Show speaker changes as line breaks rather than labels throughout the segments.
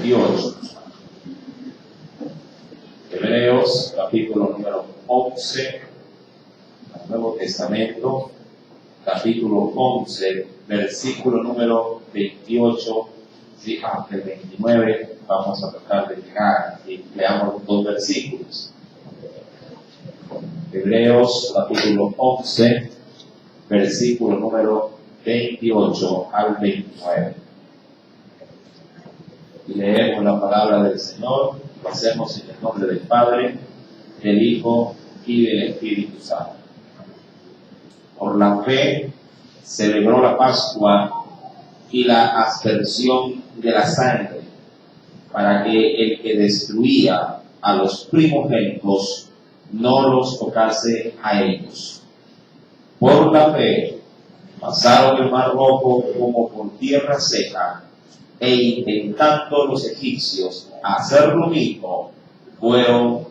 28. Hebreos, capítulo número 11, Nuevo Testamento, capítulo 11, versículo número 28, hasta el 29, vamos a tratar de llegar y leamos dos versículos. Hebreos, capítulo 11, versículo número 28 al 29. Y leemos la palabra del Señor, lo hacemos en el nombre del Padre, del Hijo y del Espíritu Santo. Por la fe celebró la Pascua y la aspersión de la sangre, para que el que destruía a los primogénitos no los tocase a ellos. Por la fe pasaron el mar rojo como por tierra seca, e intentando los egipcios hacer lo mismo, fueron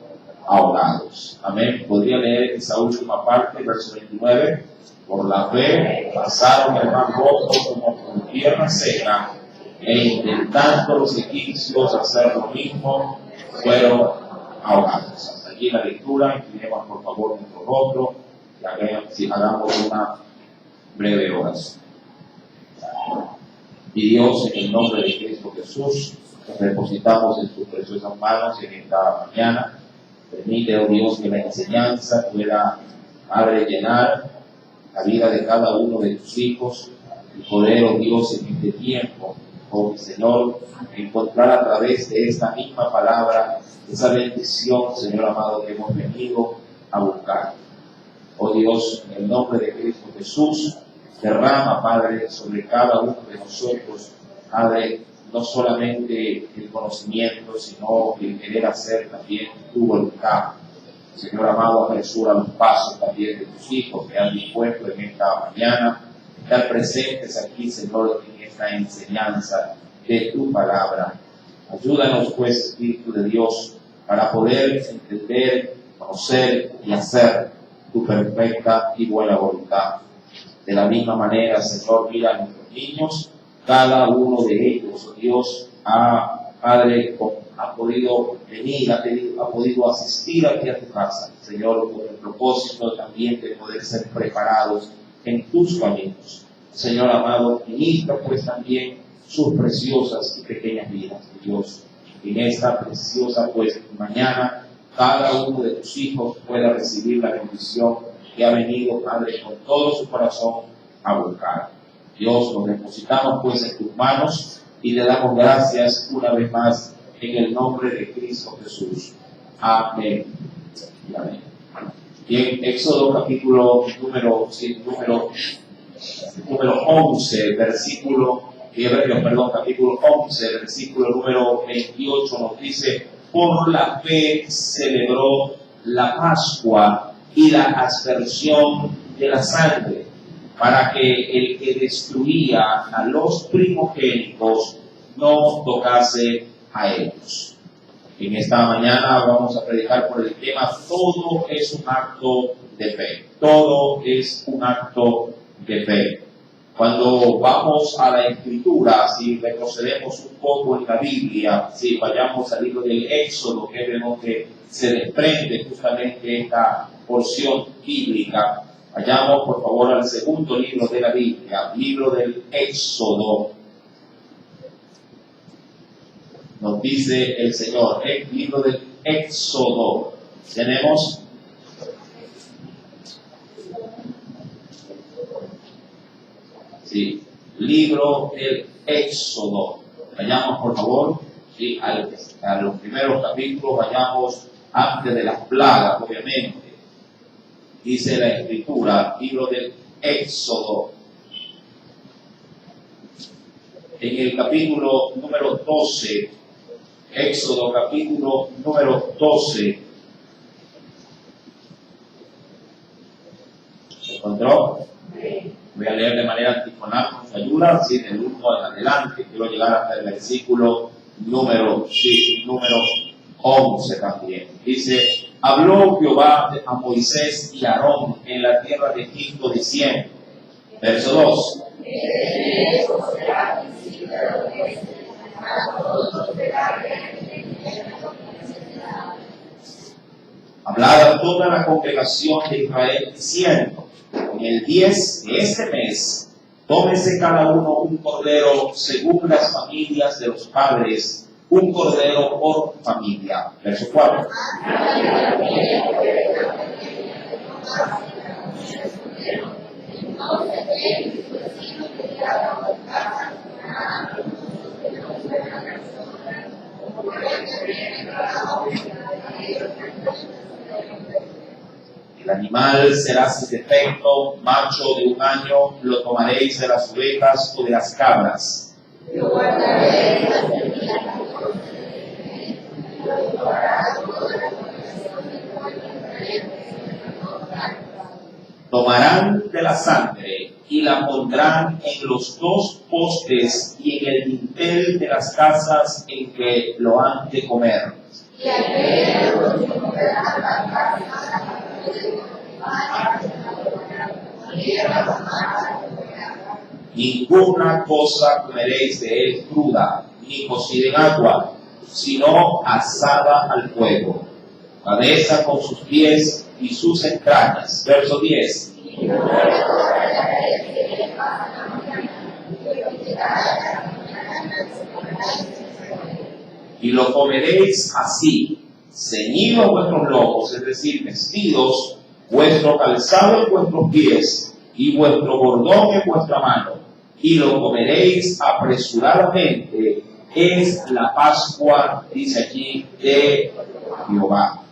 ahogados. Amén. Podría leer esa última parte, verso 29. Por la fe pasaron el mar rojo como por tierra seca, e intentando los egipcios hacer lo mismo, fueron ahogados. Hasta aquí la lectura. Inclinemos por favor nuestro rostro y hagamos una breve oración. Y Dios, en el nombre de Cristo Jesús, nos depositamos en tus preciosas manos en esta mañana. Permite, oh Dios, que la enseñanza pueda, Padre, llenar la vida de cada uno de tus hijos y poder, oh Dios, en este tiempo, oh Señor, encontrar a través de esta misma palabra esa bendición, Señor amado, que hemos venido a buscar. Oh Dios, en el nombre de Cristo Jesús, derrama, Padre, sobre cada uno de nosotros, Padre, no solamente el conocimiento, sino el querer hacer también tu voluntad. Señor amado, apresura los pasos también de tus hijos que han dispuesto en esta mañana, estar presentes aquí, Señor, en esta enseñanza de tu palabra. Ayúdanos, pues, Espíritu de Dios, para poder entender, conocer y hacer tu perfecta y buena voluntad. De la misma manera, Señor, mira a nuestros niños, cada uno de ellos, oh Dios, Padre, ha podido venir, ha podido asistir aquí a tu casa, Señor, con el propósito también de poder ser preparados en tus caminos. Señor amado, ministra pues también sus preciosas y pequeñas vidas, Dios. En esta preciosa pues mañana, cada uno de tus hijos pueda recibir la bendición que ha venido, Padre, con todo su corazón a buscar. Dios, nos depositamos pues en tus manos y le damos gracias una vez más en el nombre de Cristo Jesús. Amén. Y amén. Bien, Éxodo capítulo número 11, capítulo 11, versículo número 28 nos dice: por la fe celebró la Pascua y la aspersión de la sangre, para que el que destruía a los primogénitos no tocase a ellos. En esta mañana vamos a predicar por el tema: todo es un acto de fe. Todo es un acto de fe. Cuando vamos a la Escritura, si retrocedemos un poco en la Biblia, si vayamos al libro del Éxodo, que vemos que se desprende justamente esta porción bíblica. Vayamos por favor al segundo libro de la Biblia, libro del Éxodo. Nos dice el Señor, el libro del Éxodo. Tenemos libro del Éxodo. Vayamos por favor a los primeros capítulos, vayamos antes de las plagas, obviamente. Dice la Escritura, libro del Éxodo, en el capítulo número 12, Éxodo capítulo número 12. ¿Se encontró? Voy a leer de manera antifonal con su ayuda, así del 1 en adelante. Quiero llegar hasta el versículo número 11 también. Dice: habló Jehová a Moisés y a Aarón en la tierra de Egipto diciendo, verso 2. Hablaba toda la congregación de Israel diciendo: en el 10 de este mes, tómese cada uno un cordero según las familias de los padres, un cordero por familia. Verso 4. El animal será sin defecto, macho de 1 año, lo tomaréis de las ovejas o de las cabras. Tomarán de la sangre y la pondrán en los 2 postes y en el dintel de las casas en que lo han de comer. Ninguna cosa comeréis de él cruda, ni cocida en agua, sino asada al fuego, cabeza con sus pies y sus entrañas. Verso 10. Y lo comeréis así, ceñidos vuestros lomos, es decir, vestidos, vuestro calzado en vuestros pies y vuestro bordón en vuestra mano, y lo comeréis apresuradamente. Es la Pascua, dice aquí, de Jehová.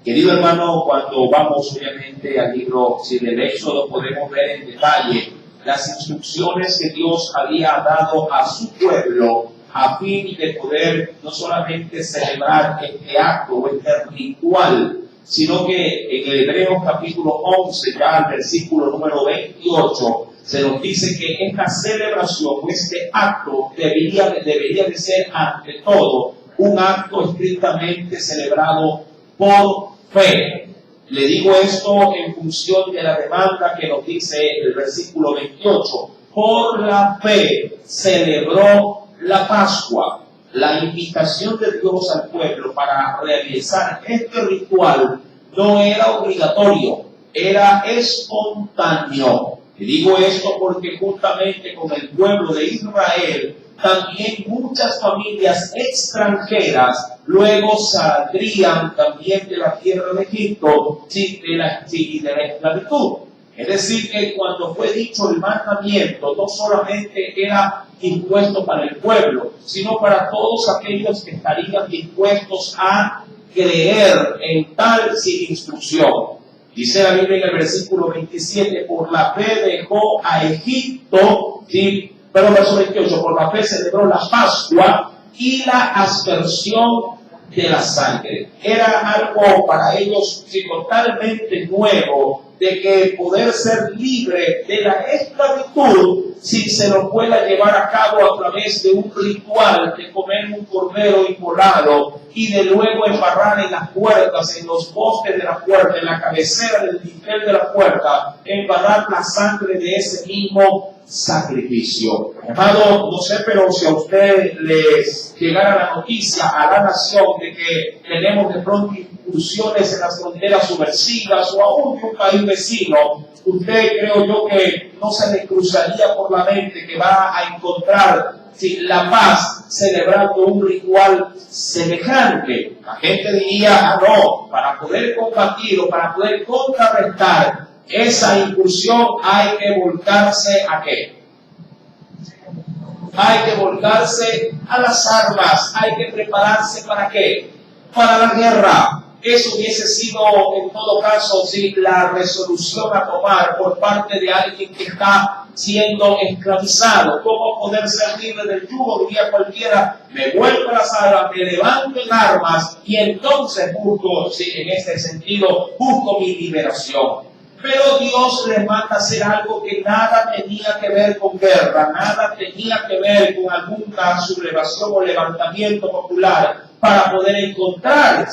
Querido hermano, cuando vamos obviamente al libro del Éxodo, podemos ver en detalle las instrucciones que Dios había dado a su pueblo a fin de poder no solamente celebrar este acto o este ritual, sino que en el Hebreos capítulo 11, ya al versículo número 28, se nos dice que esta celebración, este acto, debería de ser ante todo un acto estrictamente celebrado por fe. Le digo esto en función de la demanda que nos dice el versículo 28. Por la fe celebró la Pascua. La invitación de Dios al pueblo para realizar este ritual no era obligatorio, era espontáneo. Le digo esto porque juntamente con el pueblo de Israel, también muchas familias extranjeras luego saldrían también de la tierra de Egipto de la esclavitud. Es decir, que cuando fue dicho el mandamiento, no solamente era impuesto para el pueblo, sino para todos aquellos que estarían dispuestos a creer en tal instrucción. Dice la Biblia en el versículo 27, por la fe dejó a Egipto, ¿sí? Pero verso 28, por la fe celebró la Pascua y la aspersión de la sangre. Era algo para ellos totalmente nuevo, de que poder ser libre de la esclavitud si se lo pueda llevar a cabo a través de un ritual de comer un cordero inmolado y de luego embarrar en las puertas, en los postes de la puerta, en la cabecera del dintel de la puerta, embarrar la sangre de ese mismo sacrificio. Hermano, no sé, pero si a usted les llegara la noticia a la nación de que tenemos de pronto incursiones en las fronteras subversivas o aún de un país vecino, usted creo yo que no se le cruzaría por la mente que va a encontrar la paz celebrando un ritual semejante. La gente diría, no, para poder combatir o para poder contrarrestar esa incursión hay que volcarse ¿a qué? Hay que volcarse a las armas, hay que prepararse ¿para qué? Para la guerra. Eso hubiese sido en todo caso la resolución a tomar por parte de alguien que está siendo esclavizado. ¿Cómo poder ser libre del yugo? Diría cualquiera, me vuelvo a las armas, me levanto en armas y entonces busco, en este sentido, busco mi liberación. Pero Dios les manda a hacer algo que nada tenía que ver con guerra, nada tenía que ver con alguna sublevación o levantamiento popular para poder encontrar,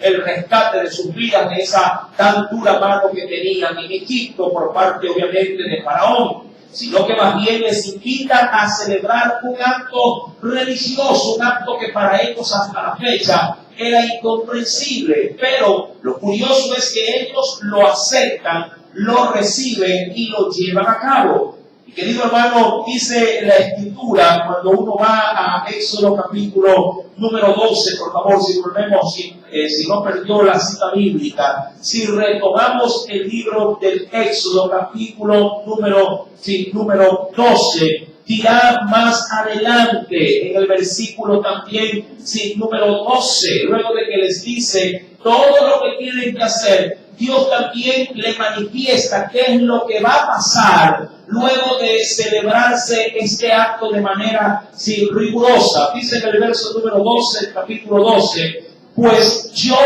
el rescate de sus vidas de esa tan dura mano que tenían en Egipto por parte, obviamente, de Faraón, sino que más bien les invitan a celebrar un acto religioso, un acto que para ellos hasta la fecha era incomprensible, pero lo curioso es que ellos lo aceptan, lo reciben y lo llevan a cabo. Y querido hermano, dice la Escritura, cuando uno va a Éxodo capítulo número 12, por favor, si volvemos, si no perdió la cita bíblica, si retomamos el libro del Éxodo capítulo número 12, dirá más adelante en el versículo también, número 12, luego de que les dice todo lo que tienen que hacer, Dios también le manifiesta qué es lo que va a pasar luego de celebrarse este acto de manera rigurosa. Dice en el verso número 12, capítulo 12, pues yo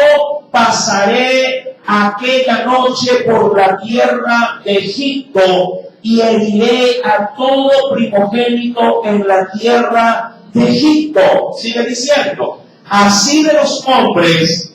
pasaré aquella noche por la tierra de Egipto y heriré a todo primogénito en la tierra de Egipto. Sigue diciendo, así de los hombres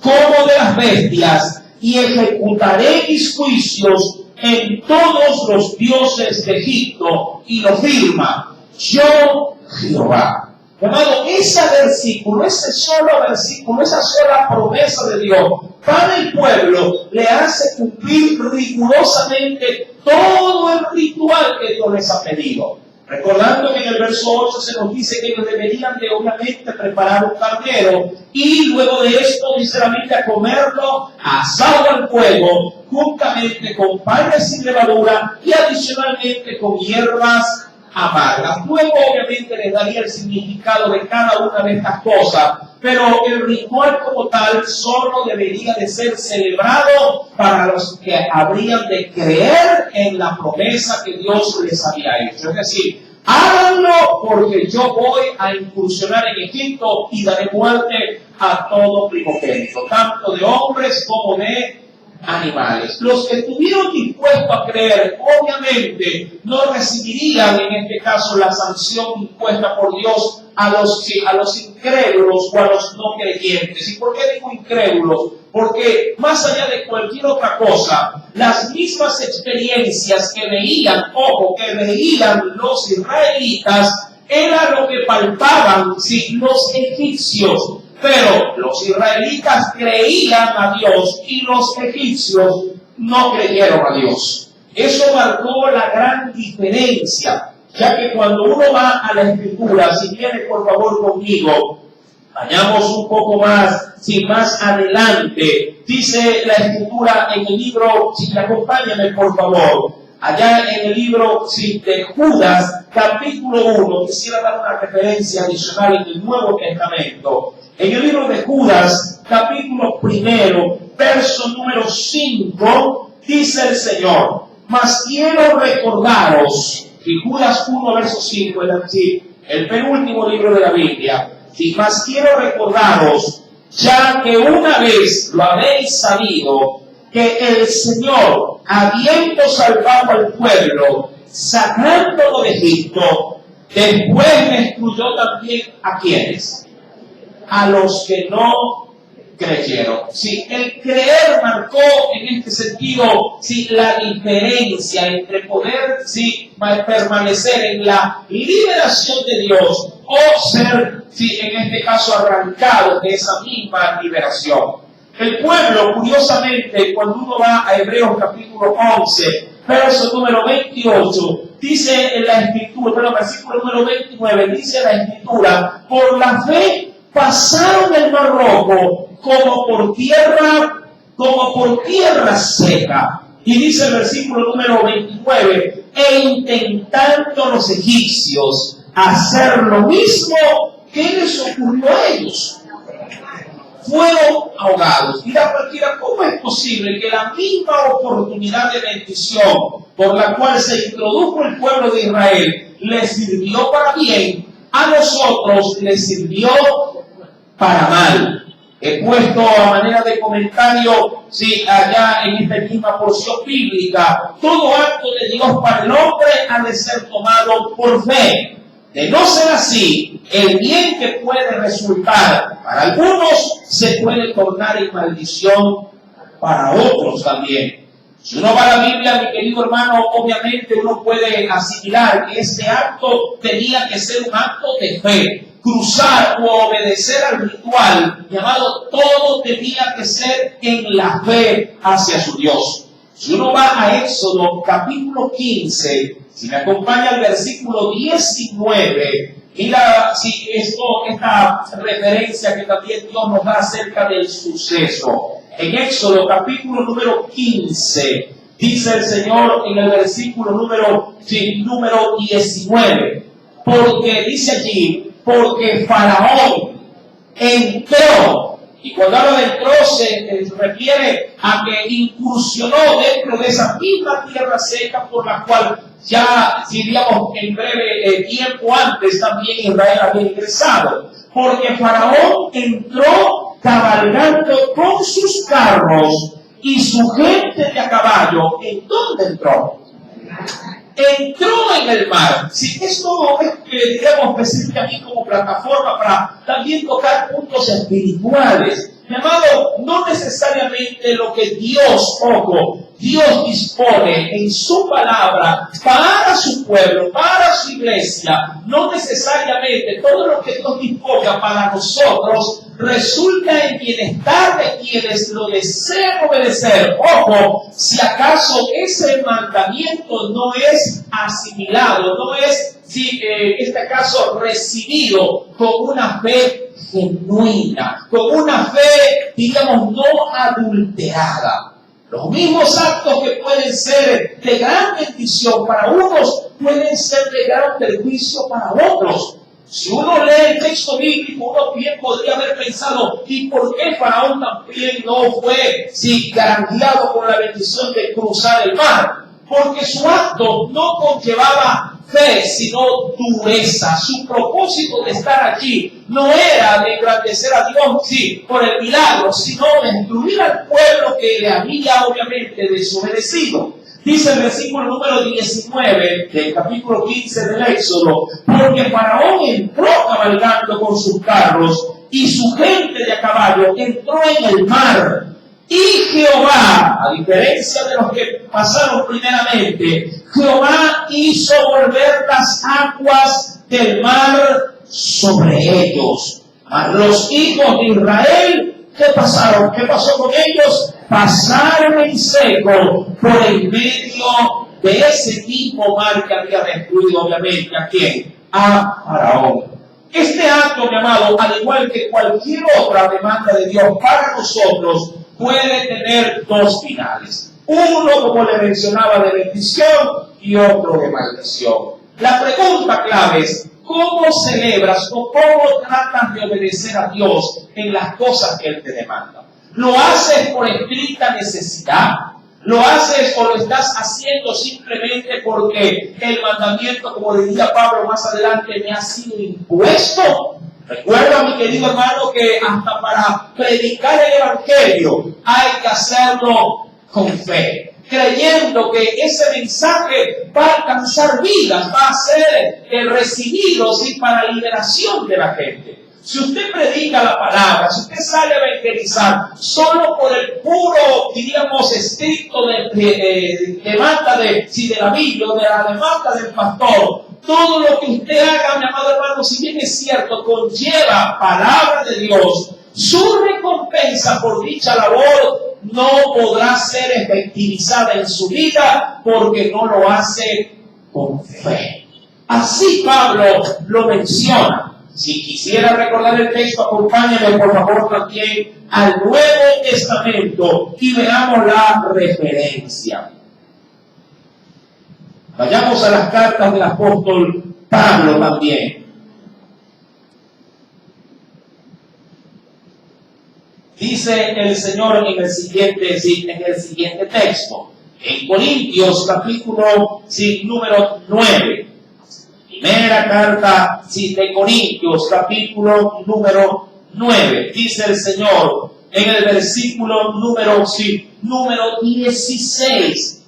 como de las bestias, y ejecutaré mis juicios en todos los dioses de Egipto, y lo firma yo Jehová. Amado, ese versículo, ese solo versículo, esa sola promesa de Dios para el pueblo le hace cumplir rigurosamente todo el ritual que Dios les ha pedido. Recordando que en el verso 8 se nos dice que ellos deberían de obviamente preparar un carnero y luego de esto dice la Biblia comerlo asado al fuego juntamente con panes sin levadura y adicionalmente con hierbas amargas. Luego obviamente les daría el significado de cada una de estas cosas, pero el ritual como tal solo debería de ser celebrado para los que habrían de creer en la promesa que Dios les había hecho. Es decir, háganlo porque yo voy a incursionar en Egipto y daré muerte a todo primogénito, tanto de hombres como de animales. Los que estuvieron dispuestos a creer, obviamente, no recibirían en este caso la sanción impuesta por Dios a los incrédulos o a los no creyentes. ¿Y por qué digo incrédulos? Porque más allá de cualquier otra cosa, las mismas experiencias que veían los israelitas, era lo que palpaban los egipcios. Pero los israelitas creían a Dios y los egipcios no creyeron a Dios. Eso marcó la gran diferencia, ya que cuando uno va a la Escritura, si viene por favor conmigo, vayamos un poco más, más adelante, dice la Escritura en el libro, acompáñame por favor, allá en el libro de Judas, capítulo 1, quisiera dar una referencia adicional en el Nuevo Testamento. En el libro de Judas, capítulo 1, verso número 5, dice el Señor, mas quiero recordaros, y Judas 1, verso 5, el penúltimo libro de la Biblia, mas quiero recordaros, ya que una vez lo habéis sabido, que el Señor, habiendo salvado al pueblo, sacándolo de Egipto, después destruyó también a quienes, a los que no creyeron. El creer marcó en este sentido la diferencia entre poder permanecer en la liberación de Dios o ser en este caso arrancado de esa misma liberación. El pueblo, curiosamente, cuando uno va a Hebreos capítulo 11, verso número 28, dice en la Escritura, versículo número 29, dice la Escritura, por la fe pasaron el Mar Rojo como por tierra seca. Y dice el versículo número 29, e intentando los egipcios hacer lo mismo, ¿qué les ocurrió a ellos? Fueron ahogados. Dirá cualquiera, ¿cómo es posible que la misma oportunidad de bendición por la cual se introdujo el pueblo de Israel les sirvió para bien, a nosotros les sirvió para mal? He puesto a manera de comentario, allá en esta misma porción bíblica, todo acto de Dios para el hombre ha de ser tomado por fe. De no ser así, el bien que puede resultar para algunos se puede tornar en maldición para otros también. Si uno va a la Biblia, mi querido hermano, obviamente uno puede asimilar que este acto tenía que ser un acto de fe. Cruzar o obedecer al ritual, llamado, todo tenía que ser en la fe hacia su Dios. Si uno va a Éxodo capítulo 15, si me acompaña al versículo 19, mira si esta referencia que también Dios nos da acerca del suceso. En Éxodo capítulo número 15, dice el Señor en el versículo número 19, porque dice allí, porque Faraón entró, y cuando habla de entró se refiere a que incursionó dentro de esa misma tierra seca por la cual ya, diríamos, en breve tiempo antes también Israel había ingresado. Porque Faraón entró cabalgando con sus carros y su gente de a caballo. ¿En dónde entró? Entró en el mar. Si esto es que digamos me sirve a mí como plataforma para también tocar puntos espirituales. Mi amado, no necesariamente lo que Dios dispone en su palabra para su pueblo, para su iglesia, no necesariamente todo lo que Dios disponga para nosotros resulta en bienestar de quienes lo desean obedecer. Ojo, si acaso ese mandamiento no es asimilado, no es, en este caso, recibido con una fe genuina, con una fe, digamos, no adulterada. Los mismos actos que pueden ser de gran bendición para unos, pueden ser de gran perjuicio para otros. Si uno lee el texto bíblico, uno bien podría haber pensado, ¿y por qué Faraón también no fue garantiado con la bendición de cruzar el mar? Porque su acto no conllevaba fe, sino dureza. Su propósito de estar allí no era de engrandecer a Dios, por el milagro, sino de destruir al pueblo que le había obviamente desobedecido. Dice el versículo número 19 del capítulo 15 del Éxodo, porque Faraón entró cabalgando con sus carros y su gente de a caballo entró en el mar. Y Jehová, a diferencia de los que pasaron primeramente, Jehová hizo volver las aguas del mar sobre ellos. Mas los hijos de Israel, ¿qué pasaron? ¿Qué pasó con ellos? Pasaron en seco por el medio de ese mismo mar que había destruido, obviamente, ¿a quién? A Faraón. Este acto, mi amado, al igual que cualquier otra demanda de Dios para nosotros, puede tener dos finales. Uno, como le mencionaba, de bendición y otro de maldición. La pregunta clave es, ¿cómo celebras o cómo tratas de obedecer a Dios en las cosas que Él te demanda? ¿Lo haces por estricta necesidad? ¿Lo haces o lo estás haciendo simplemente porque el mandamiento, como diría Pablo más adelante, me ha sido impuesto? Recuerda, mi querido hermano, que hasta para predicar el Evangelio hay que hacerlo con fe, creyendo que ese mensaje va a alcanzar vidas, va a ser recibido para liberación de la gente. Si usted predica la palabra, si usted sale a evangelizar solo por el puro, diríamos, estricto demanda de la Biblia, de la demanda del pastor, todo lo que usted haga, mi amado hermano, si bien es cierto, conlleva palabra de Dios, su recompensa por dicha labor no podrá ser efectivizada en su vida porque no lo hace con fe. Así Pablo lo menciona. Si quisiera recordar el texto, acompáñenme por favor también al Nuevo Testamento y veamos la referencia. Vayamos a las cartas del apóstol Pablo también. Dice el Señor en el siguiente texto, en Corintios capítulo número 9. Primera carta de Corintios, capítulo número 9. Dice el Señor en el versículo número 16.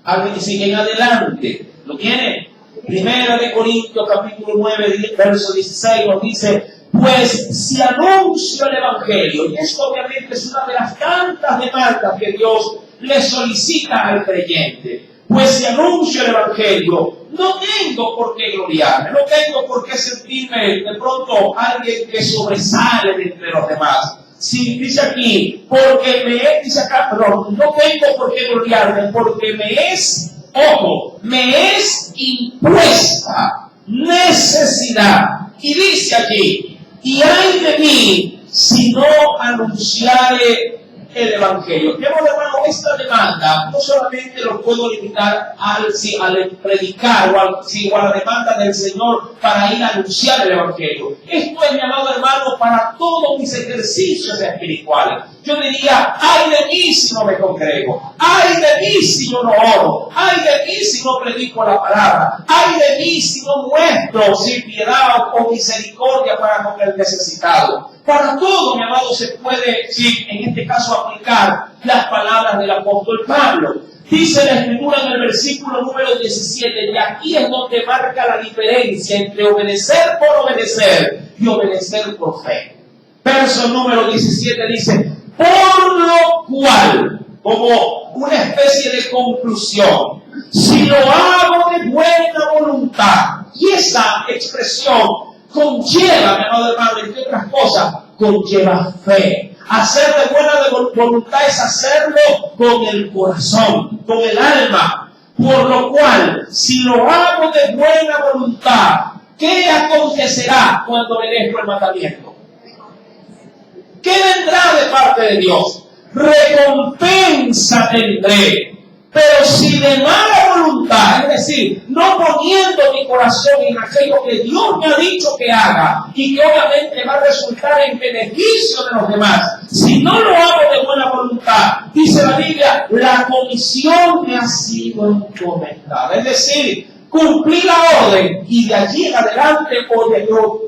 En adelante. ¿Lo tiene? Primera de Corintios, capítulo 9, verso 16, nos dice, pues si anuncio el Evangelio, y esto obviamente es una de las tantas demandas que Dios le solicita al creyente: pues si anuncio el Evangelio, no tengo por qué gloriarme, no tengo por qué sentirme de pronto alguien que sobresale de entre los demás. Si dice aquí, porque dice acá, perdón, no tengo por qué gloriarme, porque me es impuesta necesidad. Y dice allí: y ay de mí si no anunciare el Evangelio. Hermano, esta demanda no solamente lo puedo limitar al predicar o a la demanda del Señor para ir a anunciar el Evangelio. Esto es, mi amado hermano, para todos mis ejercicios espirituales. Yo diría: ay de mí si no me congrego, ay de mí si yo no oro, ay de mí si no predico la palabra, ay de mí si no muestro piedad o misericordia para con el necesitado. Para todo, mi amado, se puede, en este caso, aplicar las palabras del apóstol Pablo. Dice la Escritura en el versículo número 17, y aquí es donde marca la diferencia entre obedecer por obedecer y obedecer por fe. Verso número 17 dice: por lo cual, como una especie de conclusión, si lo hago de buena voluntad. Y esa expresión conlleva, mi amado hermano, entre otras cosas, conlleva fe. Hacer de buena voluntad es hacerlo con el corazón, con el alma. Por lo cual, si lo hago de buena voluntad, ¿qué acontecerá cuando obedezco el mandamiento? ¿Qué vendrá de parte de Dios? Recompensa tendré. Pero si de mala voluntad, es decir, no poniendo mi corazón en aquello que Dios me ha dicho que haga y que obviamente va a resultar en beneficio de los demás, si no lo hago de buena voluntad, dice la Biblia, la comisión me ha sido encomendada. Es decir, cumplí la orden y de allí en adelante o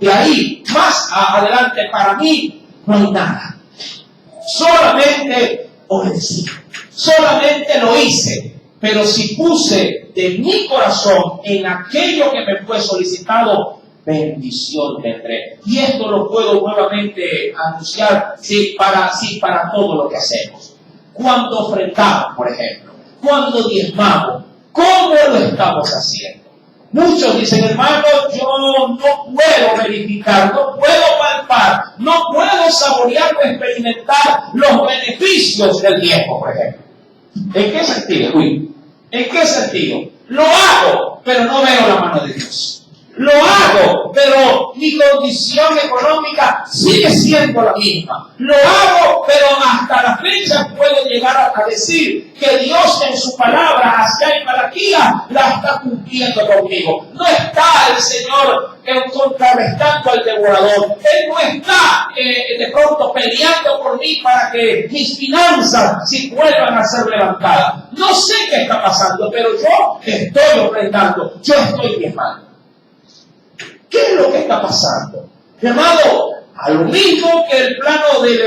de ahí más adelante para mí no hay nada. Solamente obedecí. Solamente lo hice, pero si puse de mi corazón en aquello que me fue solicitado, bendición tendré. Y esto lo puedo nuevamente anunciar para todo lo que hacemos. Cuando ofrendamos, por ejemplo, cuando diezmamos, ¿cómo lo estamos haciendo? Muchos dicen: hermano, yo no puedo verificar, no puedo palpar, no puedo saborear o experimentar los beneficios del diezmo, por ejemplo. ¿En qué sentido, Luis? ¿En qué sentido? Lo hago, pero no veo la mano de Dios. Lo hago, pero mi condición económica sigue siendo la misma. Lo hago, pero hasta la fecha puedo llegar a decir que Dios en su palabra, hacia en Malaquías, la está cumpliendo conmigo. No está el Señor contrarrestando al devorador. Él no está de pronto peleando por mí para que mis finanzas si vuelvan a ser levantadas. No sé qué está pasando, pero yo estoy ofrendando, yo estoy diezmando. ¿Qué es lo que está pasando? Llamado a lo mismo que el plano del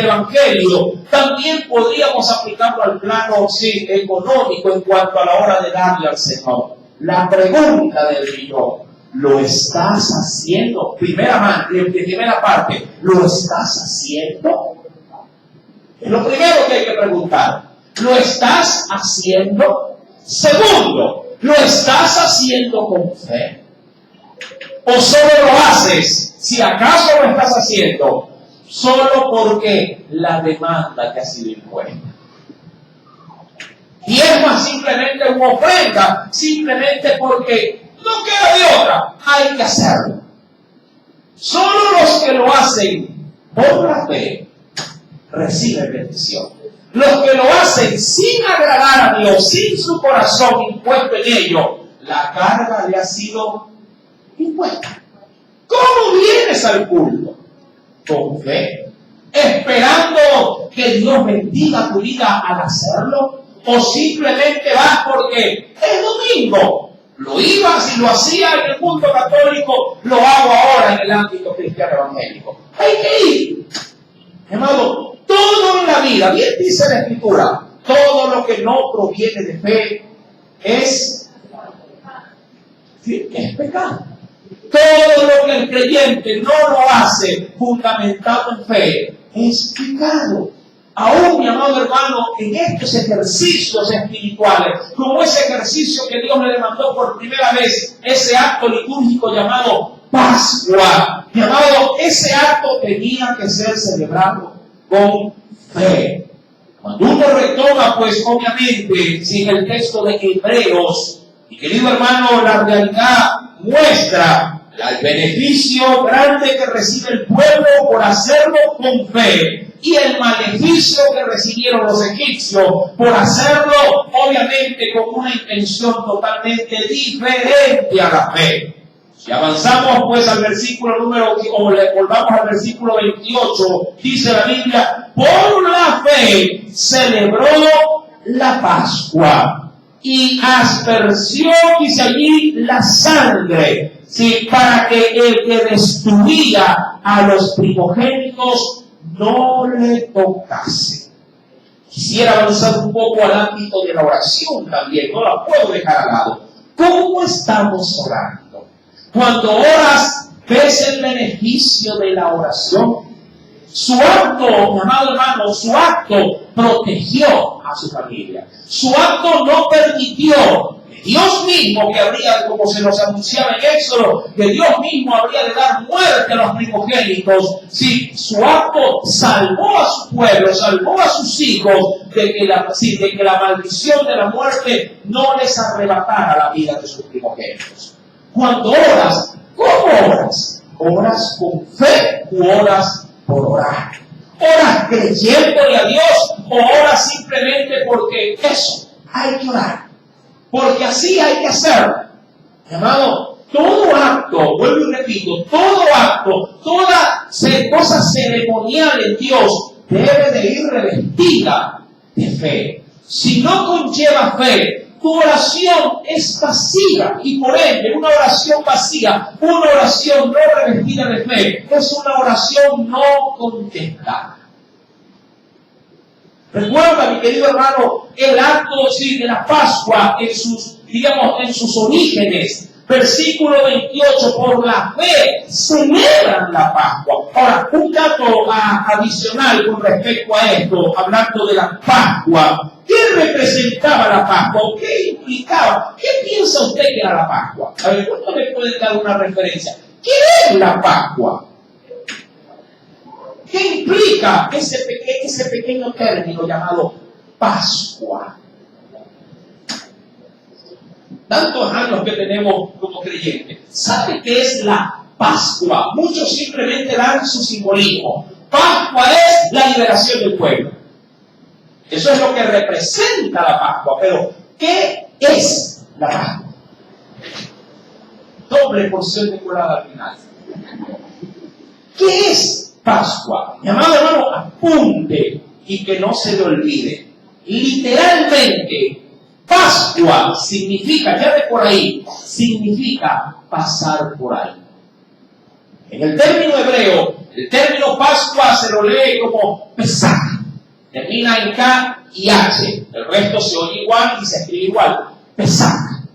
Evangelio, también podríamos aplicarlo al plano económico en cuanto a la hora de darle al Señor. La pregunta del millón: ¿lo estás haciendo? Primera parte, ¿lo estás haciendo? Es lo primero que hay que preguntar. ¿Lo estás haciendo? Segundo, ¿lo estás haciendo con fe? ¿O solo lo haces, si acaso lo estás haciendo, solo porque la demanda te ha sido impuesta? Y es más, simplemente una ofrenda, simplemente porque no queda de otra, hay que hacerlo. Solo los que lo hacen por la fe reciben bendición. Los que lo hacen sin agradar a Dios, sin su corazón impuesto en ello, la carga le ha sido impuesta. ¿Cómo vienes al culto? Con fe, esperando que Dios bendiga tu vida al hacerlo, o simplemente vas porque es domingo. Lo ibas y lo hacía en el mundo católico, lo hago ahora en el ámbito cristiano evangélico. Hay que ir. Hermano, todo en la vida, bien dice la Escritura, todo lo que no proviene de fe es pecado. Todo lo que el creyente no lo hace fundamentado en fe es pecado. Aún, mi amado hermano, en estos ejercicios espirituales, como ese ejercicio que Dios le demandó por primera vez, ese acto litúrgico llamado Pascua, mi amado, ese acto tenía que ser celebrado con fe. Cuando uno retoma, pues obviamente, sin el texto de Hebreos, mi querido hermano, la realidad muestra el beneficio grande que recibe el pueblo por hacerlo con fe y el maleficio que recibieron los egipcios por hacerlo, obviamente, con una intención totalmente diferente a la fe. Si avanzamos pues al versículo volvamos al versículo 28, dice la Biblia, por la fe celebró la Pascua y aspersió, dice allí, la sangre, ¿sí? Para que el que destruía a los primogénitos no le tocase. Quisiera avanzar un poco al ámbito de la oración también, no la puedo dejar al lado. ¿Cómo estamos orando? Cuando oras, ves el beneficio de la oración. Su acto, mi amado hermano, su acto protegió a su familia. Su acto no permitió que Dios mismo, que habría, como se nos anunciaba en Éxodo, que Dios mismo habría de dar muerte a los primogénitos. Sí, su acto salvó a su pueblo, salvó a sus hijos de que la maldición de la muerte no les arrebatara la vida de sus primogénitos. Cuando oras, ¿cómo oras? ¿Oras con fe o oras por orar? ¿Oras creyéndole a Dios o oras simplemente porque eso? Hay que orar. Porque así hay que hacer. Amado, todo acto, vuelvo y repito, todo acto, toda cosa ceremonial en Dios debe de ir revestida de fe. Si no conlleva fe, tu oración es vacía y por ende una oración vacía, una oración no revestida de fe, es una oración no contestada. Recuerda, mi querido hermano, el acto de la Pascua en sus orígenes. Versículo 28, por la fe celebran la Pascua. Ahora, un dato adicional con respecto a esto, hablando de la Pascua. ¿Qué representaba la Pascua? ¿Qué implicaba? ¿Qué piensa usted que era la Pascua? A ver, ¿cuánto me pueden dar una referencia? ¿Qué es la Pascua? ¿Qué implica ese pequeño término llamado Pascua? Tantos años que tenemos como creyentes. ¿Sabe qué es la Pascua? Muchos simplemente dan su simbolismo. Pascua es la liberación del pueblo. Eso es lo que representa la Pascua. Pero, ¿qué es la Pascua? Doble porción de curada al final. ¿Qué es Pascua? Mi amado hermano, apunte y que no se le olvide. Literalmente, Pascua significa, ya de por ahí, significa pasar por algo. En el término hebreo, el término Pascua se lo lee como Pesach. Termina en K y H. El resto se oye igual y se escribe igual. Pesach.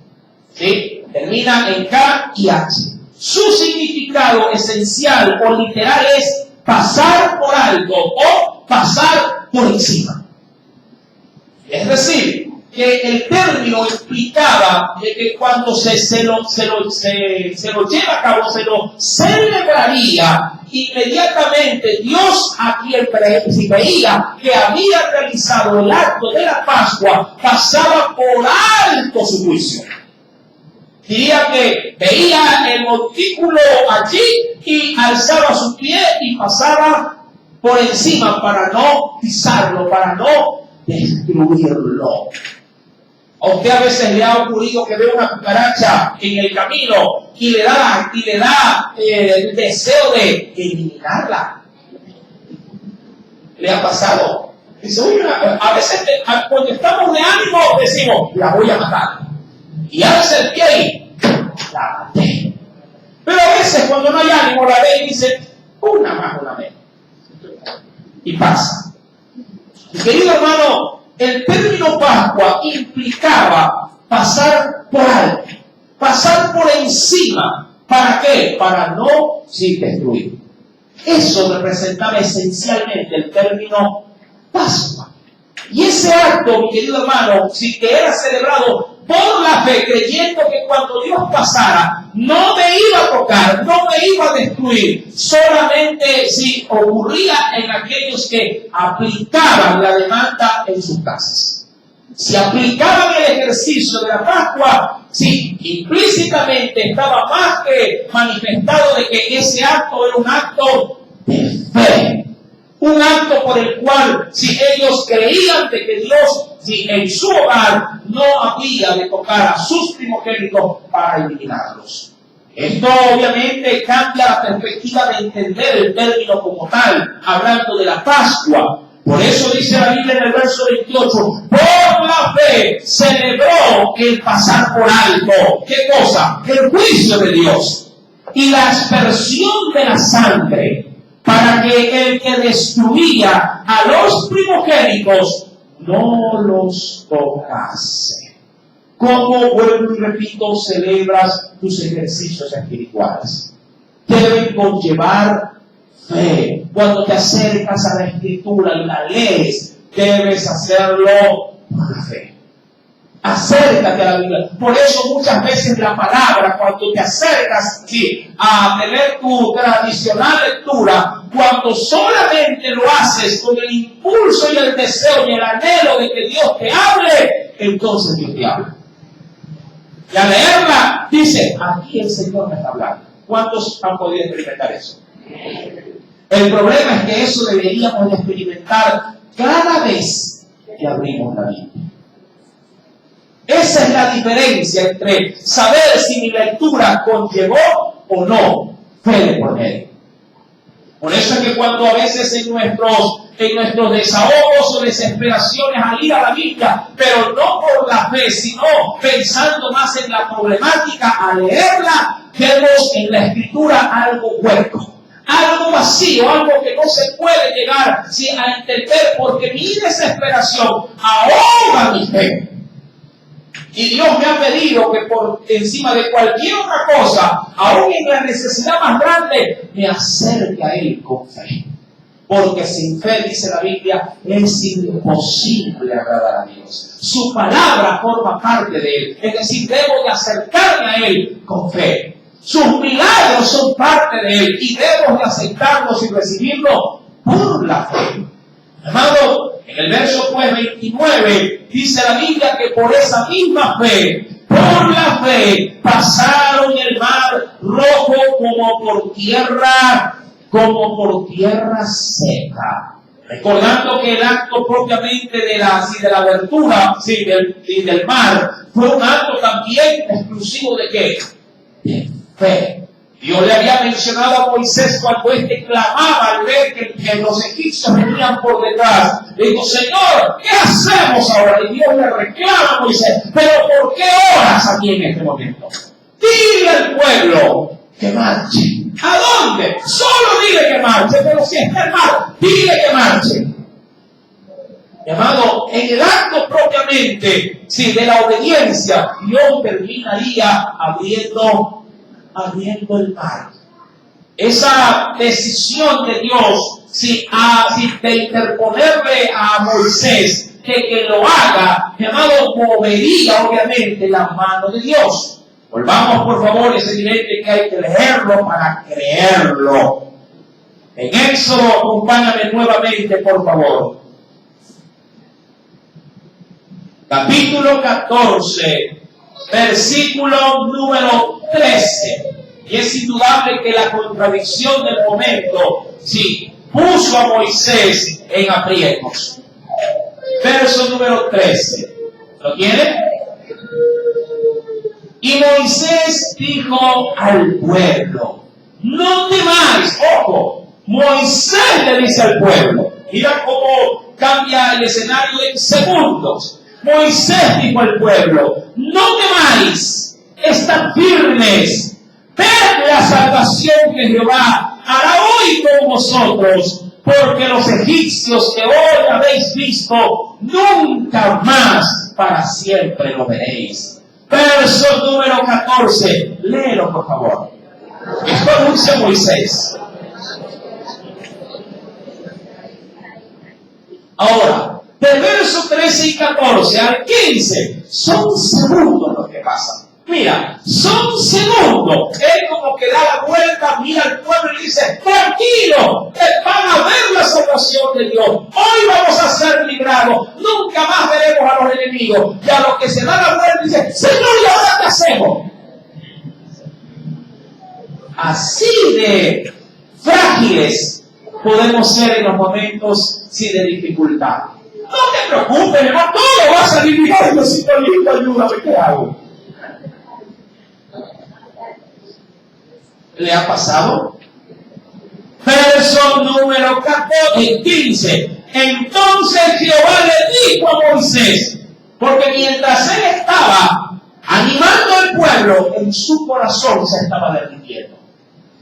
¿Sí? Termina en K y H. Su significado esencial o literal es pasar por algo o pasar por encima. Es decir, que el término implicaba de que cuando se lo lleva a cabo, se lo celebraría, inmediatamente Dios, a quien veía que había realizado el acto de la Pascua, pasaba por alto su juicio. Diría que veía el montículo allí y alzaba su pie y pasaba por encima para no pisarlo, para no destruirlo. A usted a veces le ha ocurrido que ve una cucaracha en el camino y le da el deseo de eliminarla. ¿Le ha pasado? Dice, a veces cuando estamos de ánimo decimos, la voy a matar. Y alza el pie y la maté. Pero a veces cuando no hay ánimo la ve y dice, una más, una menos. Y pasa. Mi querido hermano, el término Pascua implicaba pasar por alto, pasar por encima. ¿Para qué? Para no destruir. Eso representaba esencialmente el término Pascua. Pascua. Y ese acto, mi querido hermano, si que era celebrado por la fe, creyendo que cuando Dios pasara, no me iba a tocar, no me iba a destruir, solamente si ocurría en aquellos que aplicaban la demanda en sus casas. Si aplicaban el ejercicio de la Pascua, si implícitamente estaba más que manifestado de que ese acto era un acto de fe. Un acto por el cual, si ellos creían de que Dios, si en su hogar no había de tocar a sus primogénitos para eliminarlos. Esto obviamente cambia la perspectiva de entender el término como tal, hablando de la Pascua. Por eso dice la Biblia en el verso 28, por la fe celebró el pasar por alto. ¿Qué cosa? El juicio de Dios y la aspersión de la sangre, para que el que destruía a los primogénitos no los tocase. ¿Cómo, vuelvo y repito, celebras tus ejercicios espirituales? Deben conllevar fe. Cuando te acercas a la Escritura y la lees, debes hacerlo por la fe. Acércate a la Biblia. Por eso muchas veces la palabra, cuando te acercas a tener tu tradicional lectura, cuando solamente lo haces con el impulso y el deseo y el anhelo de que Dios te hable, entonces Dios te habla. Y al leerla, dice, aquí el Señor me está hablando. ¿Cuántos han podido experimentar eso? El problema es que eso deberíamos de experimentar cada vez que abrimos la Biblia. Esa es la diferencia entre saber si mi lectura conllevó o no fe de por medio. Por eso es que cuando a veces en nuestros desahogos o desesperaciones al ir a la Biblia, pero no por la fe, sino pensando más en la problemática, al leerla, vemos en la Escritura algo hueco, algo vacío, algo que no se puede llegar a entender, porque mi desesperación ahoga mi fe. Y Dios me ha pedido que por encima de cualquier otra cosa, aún en la necesidad más grande, me acerque a Él con fe. Porque sin fe, dice la Biblia, es imposible agradar a Dios. Su palabra forma parte de Él. Es decir, debo de acercarme a Él con fe. Sus milagros son parte de Él y debo de aceptarlos y recibirlos por la fe. Hermano, en el verso 29 dice la Biblia que por esa misma fe, por la fe, pasaron el mar rojo como por tierra seca. Recordando que el acto propiamente de la abertura del mar fue un acto también exclusivo de ¿qué? De fe. Dios le había mencionado a Moisés cuando éste clamaba al ver que los egipcios venían por detrás. Le dijo, Señor, ¿qué hacemos ahora? Y Dios le reclama a Moisés, pero ¿por qué oras aquí en este momento? Dile al pueblo que marche. ¿A dónde? Solo dile que marche, pero si está el mar, dile que marche. Mi amado, en el acto propiamente, de la obediencia, Dios terminaría abriendo el mar. Esa decisión de Dios, de interponerle a Moisés que lo haga, mi amado, movería obviamente la mano de Dios. Volvamos por favor, es evidente que hay que leerlo para creerlo. En Éxodo, acompáñame nuevamente por favor. Capítulo 14. Versículo número 13. Y es indudable que la contradicción del momento puso a Moisés en aprietos. Verso número 13. ¿Lo tiene? Y Moisés dijo al pueblo, no temáis. Ojo, Moisés le dice al pueblo. Mira cómo cambia el escenario en segundos. Moisés dijo al pueblo, no temáis, estad firmes, ved la salvación que Jehová hará hoy con vosotros, porque los egipcios que hoy habéis visto, nunca más para siempre lo veréis. Verso número 14, léelo por favor. Esto anuncia Moisés. Ahora, 13 y 14 al 15 son segundos lo que pasan. Mira, son segundos. Él como que da la vuelta, mira al pueblo y dice, tranquilo, van a ver la salvación de Dios. Hoy vamos a ser librados. Nunca más veremos a los enemigos. Y a los que se da la vuelta dice, Señor, ¿y ahora qué hacemos? Así de frágiles podemos ser en los momentos de dificultad. No te preocupes, hermano, todo va a salir bien. Necesito ayúdame, ¿qué hago? ¿Le ha pasado? Verso número 15. Entonces Jehová le dijo a Moisés, porque mientras él estaba animando al pueblo, en su corazón se estaba derritiendo.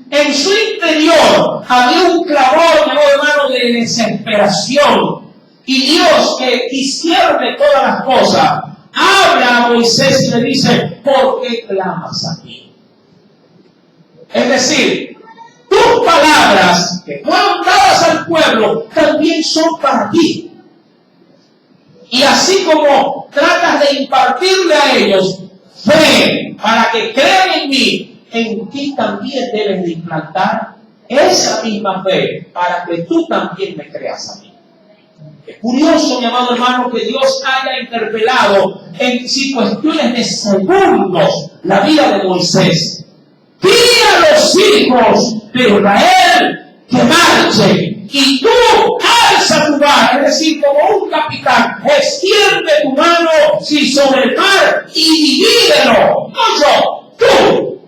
En su interior había un clamor, hermano, de desesperación. Y Dios, que discierne todas las cosas, habla a Moisés y le dice, ¿por qué clamas a mí? Es decir, tus palabras que fueron dadas al pueblo también son para ti. Y así como tratas de impartirle a ellos fe para que crean en mí, en ti también debes de implantar esa misma fe para que tú también me creas a mí. Es curioso, mi amado hermano, que Dios haya interpelado en cuestiones de segundos la vida de Moisés. Dile a los hijos de Israel que marchen y tú alza tu mano, es decir, como un capitán, extiende tu mano sobre el mar y divídelo, no yo, tú.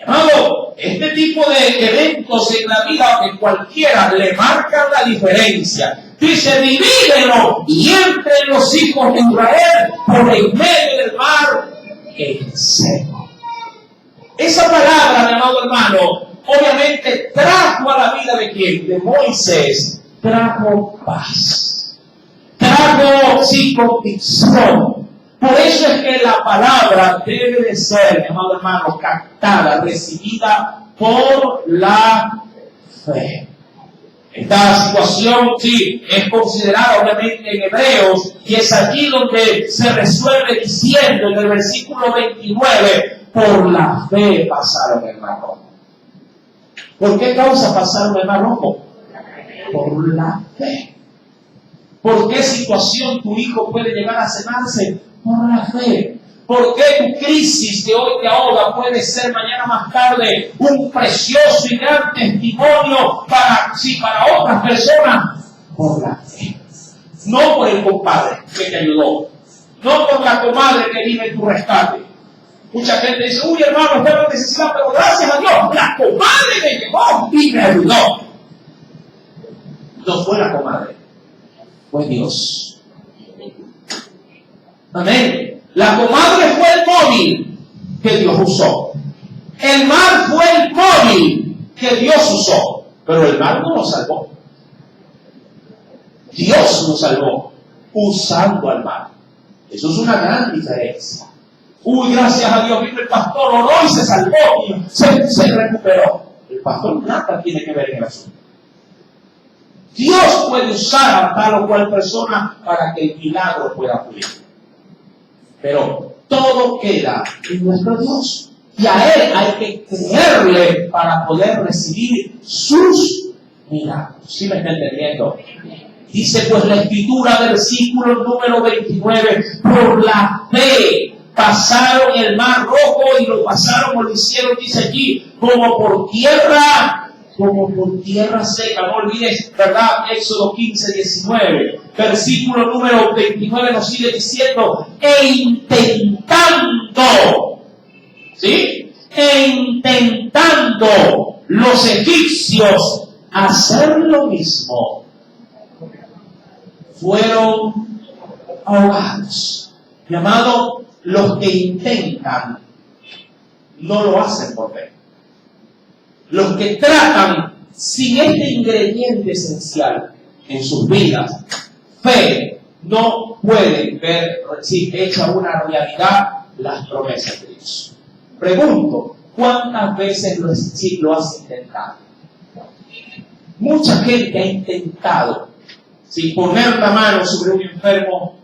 Amado, este tipo de eventos en la vida de cualquiera le marcan la diferencia. Dice, divídelo y entren los hijos de Israel por el medio del mar en seco. Esa palabra, mi amado hermano, obviamente trajo a la vida de quién? De Moisés. Trajo paz. Trajo convicción. Por eso es que la palabra debe de ser, mi amado hermano, captada, recibida por la fe. Esta situación, es considerada obviamente en Hebreos, y es allí donde se resuelve diciendo en el versículo 29, por la fe pasaron el mar rojo. ¿Por qué causa pasaron el mar rojo? Por la fe. ¿Por qué situación tu hijo puede llegar a sanarse? Por la fe. ¿Por qué tu crisis que hoy te ahoga puede ser mañana más tarde un precioso y gran testimonio para otras personas? Por la fe. No por el compadre que te ayudó. No por la comadre que vive en tu rescate. Mucha gente dice, uy hermano, tengo necesidad, pero gracias a Dios, la comadre me llegó y me ayudó. No fue la comadre, fue Dios. Amén. La comadre fue el móvil que Dios usó. El mar fue el móvil que Dios usó. Pero el mar no nos salvó. Dios nos salvó usando al mar. Eso es una gran diferencia. Uy, gracias a Dios, vino el pastor, oró y se salvó, y se recuperó. El pastor nada tiene que ver en el asunto. Dios puede usar a tal o cual persona para que el milagro pueda fluir. Pero todo queda en nuestro Dios. Y a Él hay que creerle para poder recibir sus milagros. ¿Sí me está entendiendo? Dice pues la Escritura, versículo número 29, por la fe pasaron el mar rojo y lo pasaron o lo hicieron, dice allí, como por tierra seca. No olvides, ¿verdad? Éxodo 15, 19. Versículo número 29 nos sigue diciendo, e intentando, ¿sí? E intentando los egipcios hacer lo mismo, fueron ahogados. Mi amado, los que intentan no lo hacen por fe. Los que tratan sin este ingrediente esencial en sus vidas, fe, no pueden ver si hecha una realidad las promesas de Dios. Pregunto, ¿cuántas veces lo has intentado? Mucha gente ha intentado, si poner la mano sobre un enfermo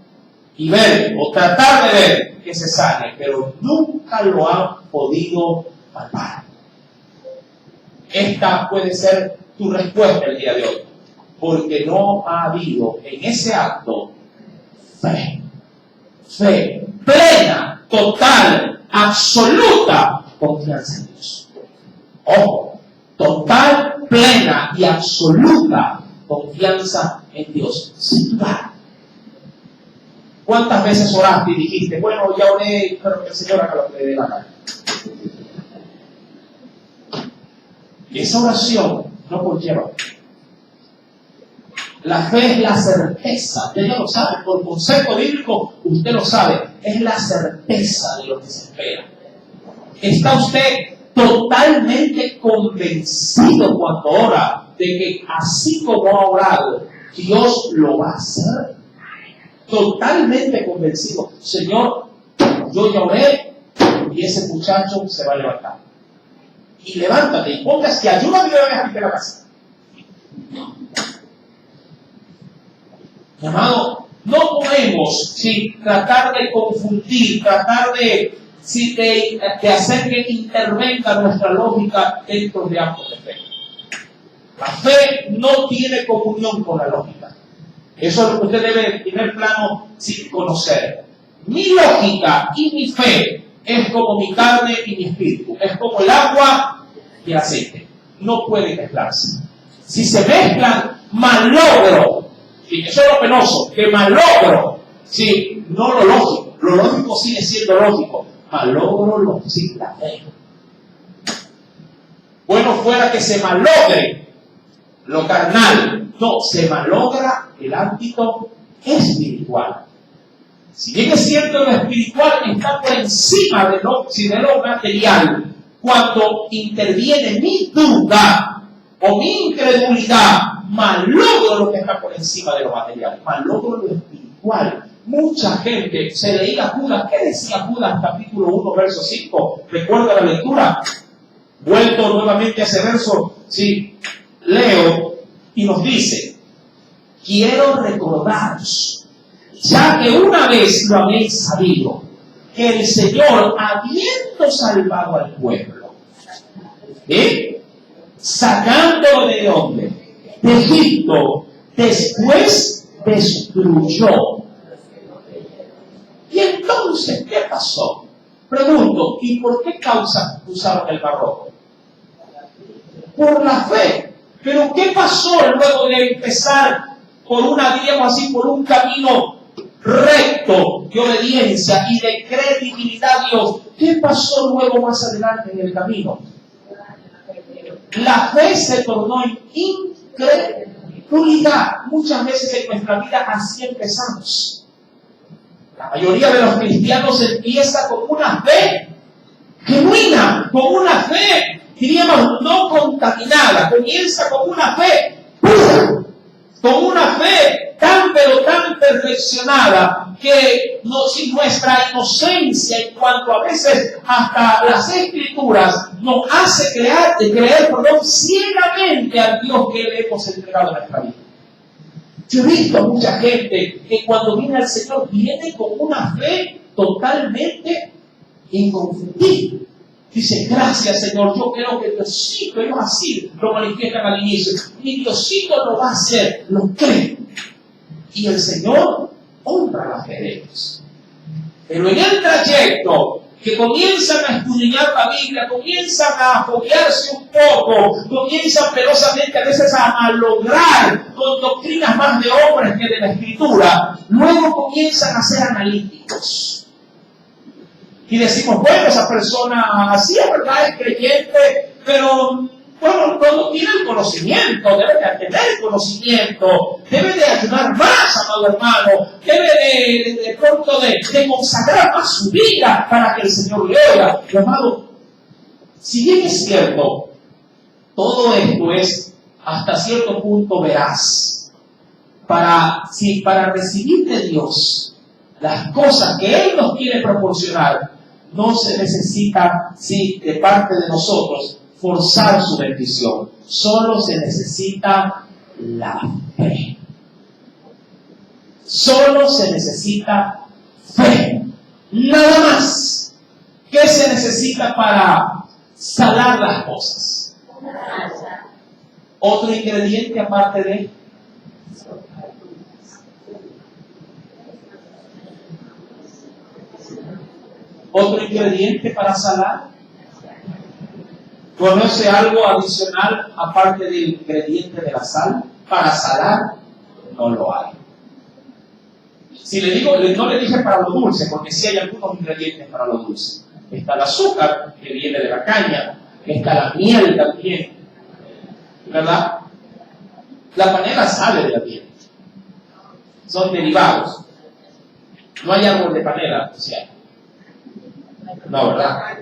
y ver o tratar de ver que se sane, pero nunca lo han podido palpar. Esta puede ser tu respuesta el día de hoy, porque no ha habido en ese acto fe plena, total, absoluta confianza en Dios. Ojo, total, plena y absoluta confianza en Dios, sin dudar. ¿Cuántas veces oraste y dijiste, bueno, ya oré, pero que el Señor haga lo que le dé la gana? Y esa oración no conlleva. La fe es la certeza, usted ya lo sabe, por concepto bíblico, usted lo sabe, es la certeza de lo que se espera. ¿Está usted totalmente convencido cuando ora de que así como ha orado, Dios lo va a hacer? Totalmente convencido. Señor, yo ya oré y ese muchacho se va a levantar. Y levántate y póngase, ayúdame a dejar de la casa. Mi amado, no podemos tratar de confundir, tratar de hacer que intervenga nuestra lógica dentro de actos de fe. La fe no tiene comunión con la lógica. Eso es lo que usted debe, en primer plano, conocer. Mi lógica y mi fe es como mi carne y mi espíritu. Es como el agua y el aceite. No pueden mezclarse. Si se mezclan, malogro. Y eso es lo penoso, que malogro. Sí, no lo lógico. Lo lógico sigue siendo lógico. Malogro la fe. Bueno fuera que se malogre lo carnal. No, se malogra el ámbito espiritual. Si bien es cierto, lo espiritual está por encima de lo material. Cuando interviene mi duda o mi incredulidad, malogro lo que está por encima de lo material, malogro lo espiritual. Mucha gente se leía Judas. ¿Qué decía Judas, capítulo 1, verso 5? ¿Recuerda la lectura? Vuelto nuevamente a ese verso, sí, leo y nos dice: quiero recordaros, ya que una vez lo habéis sabido, que el Señor, habiendo salvado al pueblo, sacándolo de donde, de Egipto, después destruyó. Y entonces, ¿qué pasó? Pregunto, ¿y por qué causa usaron el Mar Rojo? Por la fe. Pero ¿qué pasó luego de empezar por por un camino recto de obediencia y de credibilidad a Dios? ¿Qué pasó luego más adelante en el camino? La fe se tornó en incredulidad. Muchas veces en nuestra vida así empezamos. La mayoría de los cristianos empieza con una fe genuina, con una fe, diríamos, no contaminada. Comienza con una fe pura, con una fe tan pero tan perfeccionada que sin nuestra inocencia en cuanto a veces hasta las escrituras nos hace creer ciegamente al Dios que le hemos entregado a nuestra vida. Yo he visto a mucha gente que cuando viene al Señor viene con una fe totalmente inconfundible. Dice, gracias Señor, yo creo que Diosito, ellos así lo manifiestan al inicio. Mi Diosito lo va a hacer, lo creo. Y el Señor honra la fe de ellos. Pero en el trayecto que comienzan a escudriñar la Biblia, comienzan a foguearse un poco, comienzan pelosamente a veces a malograr con doctrinas más de hombres que de la Escritura, luego comienzan a ser analíticos. Y decimos, bueno, esa persona así es verdad, es creyente, pero bueno, no tiene el conocimiento, debe de tener conocimiento, debe de ayudar más, amado hermano, debe de consagrar más su vida para que el Señor le oiga. Y, amado, si bien es cierto, todo esto es hasta cierto punto veraz, para recibir de Dios las cosas que Él nos quiere proporcionar, no se necesita, de parte de nosotros, forzar su bendición. Solo se necesita la fe. Solo se necesita fe. Nada más. ¿Qué se necesita para salar las cosas? Otro ingrediente aparte de otro ingrediente para salar. ¿Conoce algo adicional aparte del ingrediente de la sal? Para salar no lo hay. Si le digo, no le dije para lo dulce, porque sí hay algunos ingredientes para lo dulce. Está el azúcar, que viene de la caña, está la miel también, ¿verdad? La panela sale de la miel. Son derivados. No hay árbol de panela, o sea. No, ¿verdad?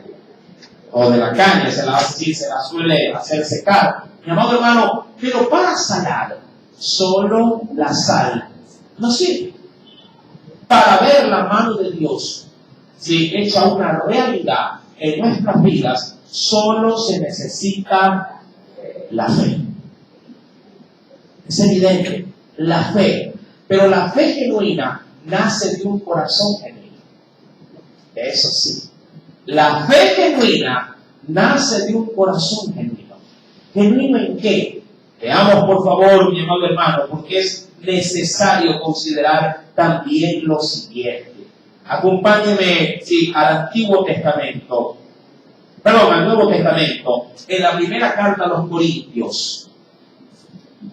O de la caña, se la suele hacer secar. Mi amado hermano, pero para salar, solo la sal no sirve. Para ver la mano de Dios, si hecha una realidad en nuestras vidas, solo se necesita la fe. Es evidente, la fe. Pero la fe genuina nace de un corazón genuino. Eso sí. La fe genuina nace de un corazón genuino. ¿Genuino en qué? Veamos por favor, mi amado hermano, porque es necesario considerar también lo siguiente. Acompáñeme al Antiguo Testamento, al Nuevo Testamento, en la primera carta a los Corintios.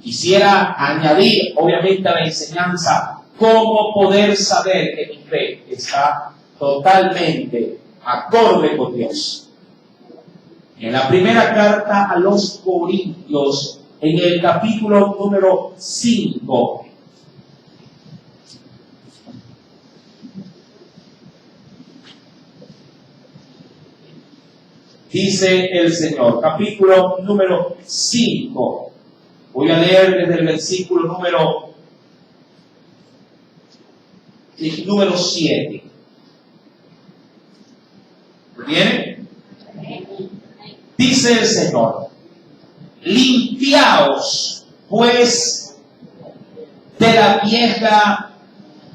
Quisiera añadir, obviamente, a la enseñanza, cómo poder saber que mi fe está totalmente acorde con Dios. En la primera carta a los Corintios, en el capítulo número 5, dice el Señor, capítulo número 5, voy a leer desde el versículo número 7. ¿Viene? Dice el Señor, limpiaos pues de la vieja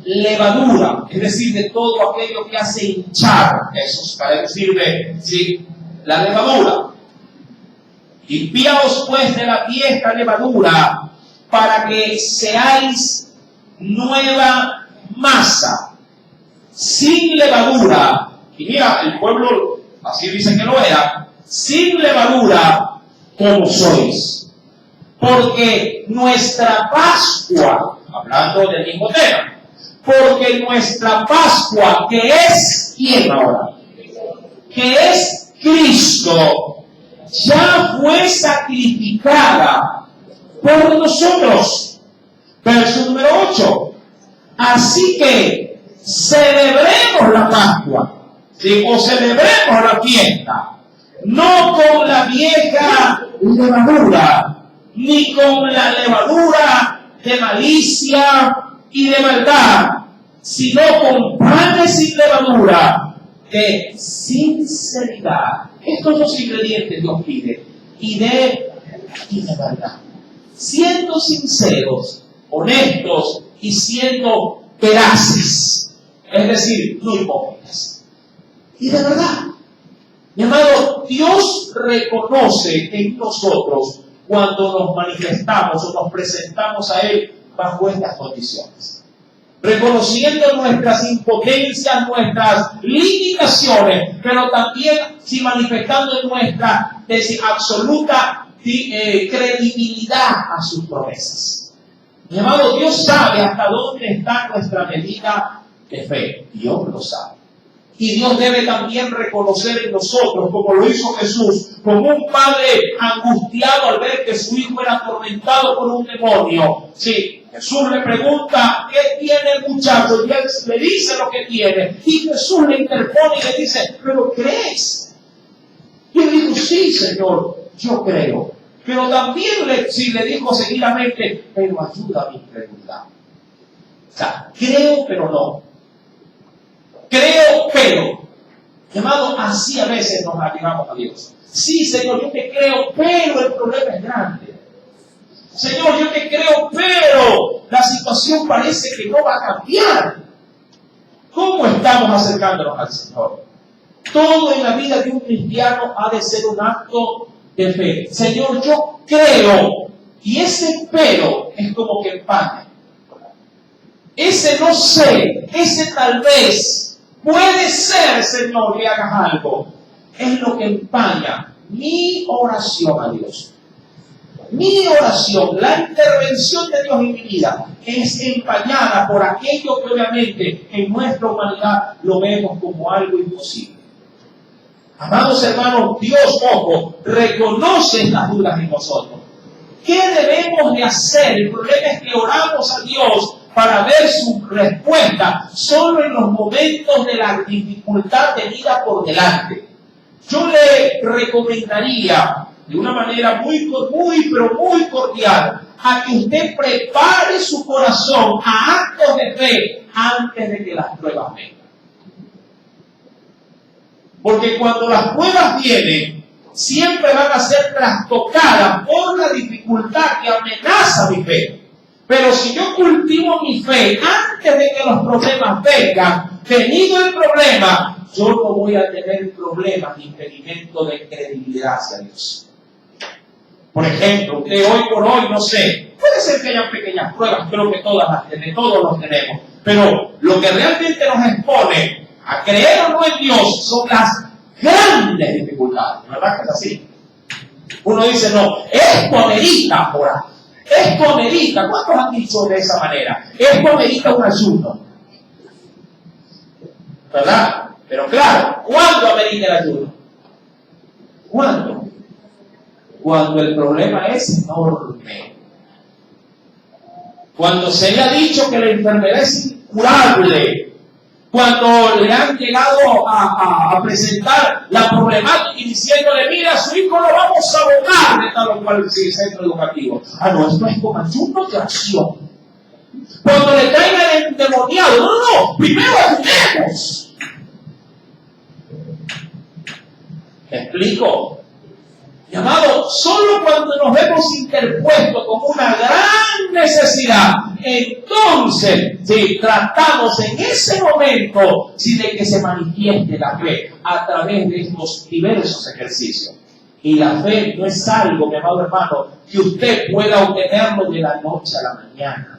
levadura, es decir, de todo aquello que hace hinchar, eso para decirle, ¿sí? La levadura. Limpiaos pues de la vieja levadura para que seáis nueva masa, sin levadura. Y mira, el pueblo, así dice que lo era, sin levadura como sois. Porque nuestra Pascua, hablando del mismo tema, porque nuestra Pascua, que es, ¿quién ahora? Que es Cristo, ya fue sacrificada por nosotros. Verso número 8. Así que celebremos la Pascua, ¿sí? O celebremos la fiesta, no con la vieja levadura, ni con la levadura de malicia y de maldad, sino con panes sin levadura de sinceridad. Estos dos ingredientes Dios pide, y de verdad. Siendo sinceros, honestos y siendo veraces, es decir, no hipócritas. Y de verdad, mi amado, Dios reconoce en nosotros cuando nos manifestamos o nos presentamos a Él bajo estas condiciones. Reconociendo nuestras impotencias, nuestras limitaciones, pero también manifestando nuestra absoluta credibilidad a sus promesas. Mi amado, Dios sabe hasta dónde está nuestra medida de fe. Dios lo sabe. Y Dios debe también reconocer en nosotros, como lo hizo Jesús, como un padre angustiado al ver que su hijo era atormentado por un demonio. Sí, Jesús le pregunta, ¿qué tiene el muchacho? Y él le dice lo que tiene. Y Jesús le interpone y le dice, ¿pero crees? Y él dijo, sí, Señor, yo creo. Pero también le dijo seguidamente, pero ayuda a mi incredulidad. O sea, creo, pero no. Creo, pero. Llamado, así a veces nos arribamos a Dios. Sí, Señor, yo te creo, pero el problema es grande. Señor, yo te creo, pero la situación parece que no va a cambiar. ¿Cómo estamos acercándonos al Señor? Todo en la vida de un cristiano ha de ser un acto de fe. Señor, yo creo. Y ese pero es como que empaña. Ese no sé, ese tal vez, puede ser, Señor, que hagas algo. Es lo que empaña mi oración a Dios. Mi oración, la intervención de Dios en mi vida, es empañada por aquello que obviamente en nuestra humanidad lo vemos como algo imposible. Amados hermanos, Dios, ojo, reconoce las dudas en nosotros. ¿Qué debemos de hacer? El problema es que oramos a Dios para ver su respuesta solo en los momentos de la dificultad tenida por delante. Yo le recomendaría de una manera muy cordial a que usted prepare su corazón a actos de fe antes de que las pruebas vengan. Porque cuando las pruebas vienen, siempre van a ser trastocadas por la dificultad que amenaza mi fe. Pero si yo cultivo mi fe antes de que los problemas vengan, tenido el problema, yo no voy a tener problemas ni impedimento de credibilidad hacia Dios. Por ejemplo, usted hoy por hoy, no sé, puede ser que haya pequeñas pruebas, creo que todos los tenemos, pero lo que realmente nos expone a creer o no en Dios son las grandes dificultades, ¿verdad que es así? Uno dice, no, esto amerita orar, esto amerita, ¿cuántos han dicho de esa manera? Esto amerita un ayuno, ¿verdad? Pero claro, ¿cuándo amerita el ayuno? ¿Cuándo? Cuando el problema es enorme. Cuando se le ha dicho que la enfermedad es incurable. Cuando le han llegado a presentar la problemática y diciéndole, mira, a su hijo lo vamos a botar de tal o cual centro educativo. No, esto es con ayuno de acción. Cuando le traigan el endemoniado, no, primero ayunemos. ¿Me explico? Mi amado, solo cuando nos vemos interpuestos con una gran necesidad, entonces tratamos en ese momento de que se manifieste la fe a través de estos diversos ejercicios. Y la fe no es algo, mi amado hermano, que usted pueda obtenerlo de la noche a la mañana.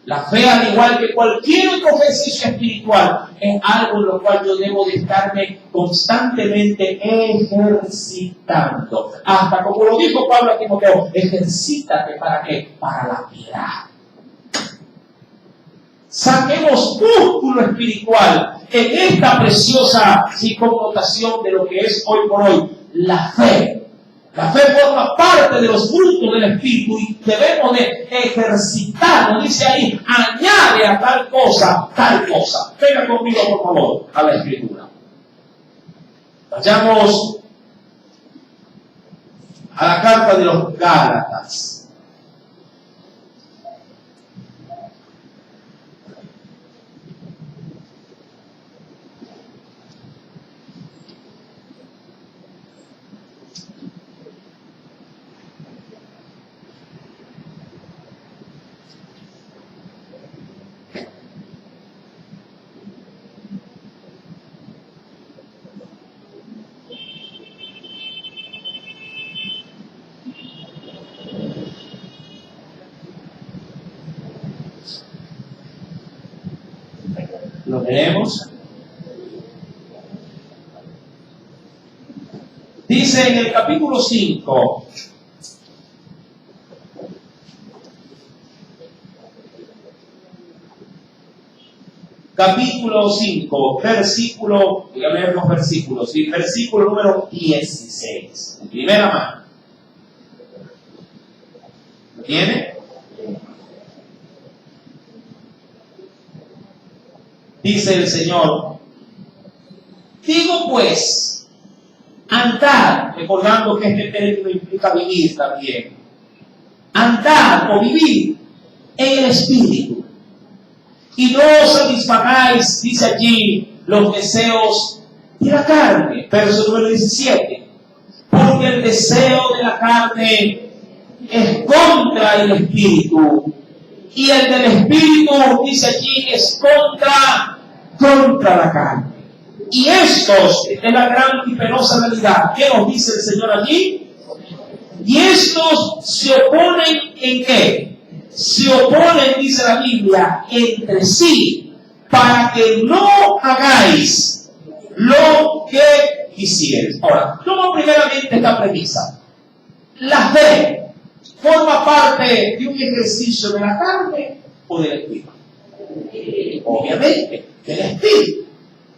La fe, al igual que cualquier otro ejercicio espiritual, es algo en lo cual yo debo de estarme constantemente ejercitando. Hasta como lo dijo Pablo a Timoteo, ejercítate ¿para qué? Para la piedad. Saquemos músculo espiritual en esta preciosa connotación de lo que es hoy por hoy la fe. La fe forma parte de los frutos del Espíritu y debemos de ejercitarnos. Dice ahí, añade a tal cosa, tal cosa. Venga conmigo, por favor, a la Escritura. Vayamos a la carta de los Gálatas. Lo leemos. Dice en el capítulo 5, versículo, voy a leer los versículos, ¿sí? Versículo número 16, en primera mano. ¿Lo tiene? Dice el Señor, digo pues, andad, recordando que este término implica vivir también, andad o vivir en el Espíritu, y no satisfagáis, dice allí, los deseos de la carne, verso número 17, porque el deseo de la carne es contra el espíritu. Y el del espíritu, dice allí, es contra la carne. Y estos, es la gran y penosa realidad. ¿Qué nos dice el Señor allí? Y estos se oponen ¿en qué? Se oponen, dice la Biblia, entre sí, para que no hagáis lo que quisieres. Ahora, toma primeramente esta premisa. La fe forma parte de un ejercicio de la carne o del espíritu. Obviamente, del espíritu.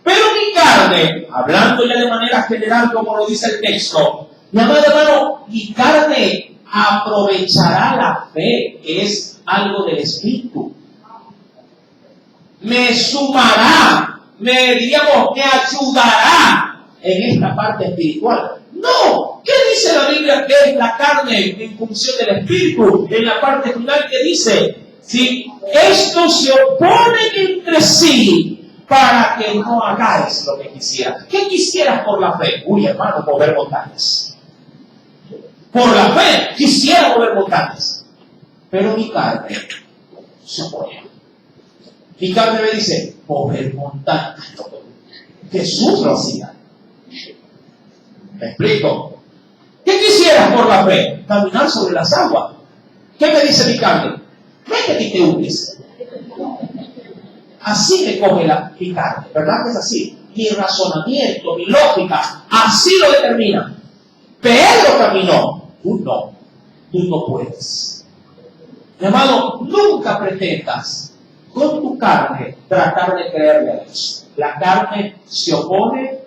Pero mi carne, hablando ya de manera general como lo dice el texto, mi amado hermano, mi carne aprovechará la fe, que es algo del espíritu. Me sumará, me ayudará en esta parte espiritual. No, ¿qué dice la Biblia que es la carne en función del espíritu? En la parte final que dice, si estos se oponen entre sí para que no hagáis lo que quisieras. ¿Qué quisieras por la fe? Uy, hermano, mover montañas. Por la fe quisiera mover montañas. Pero mi carne se opone. Mi carne me dice, mover montañas. Jesús lo hacía. ¿Me explico? ¿Qué quisieras por la fe? Caminar sobre las aguas. ¿Qué me dice mi carne? Métete y te hundes. Así me coge mi carne, ¿verdad que es así? Mi razonamiento, mi lógica, así lo determina. Pedro caminó, tú no puedes. Mi amado, nunca pretendas con tu carne tratar de creerle a Dios. La carne se opone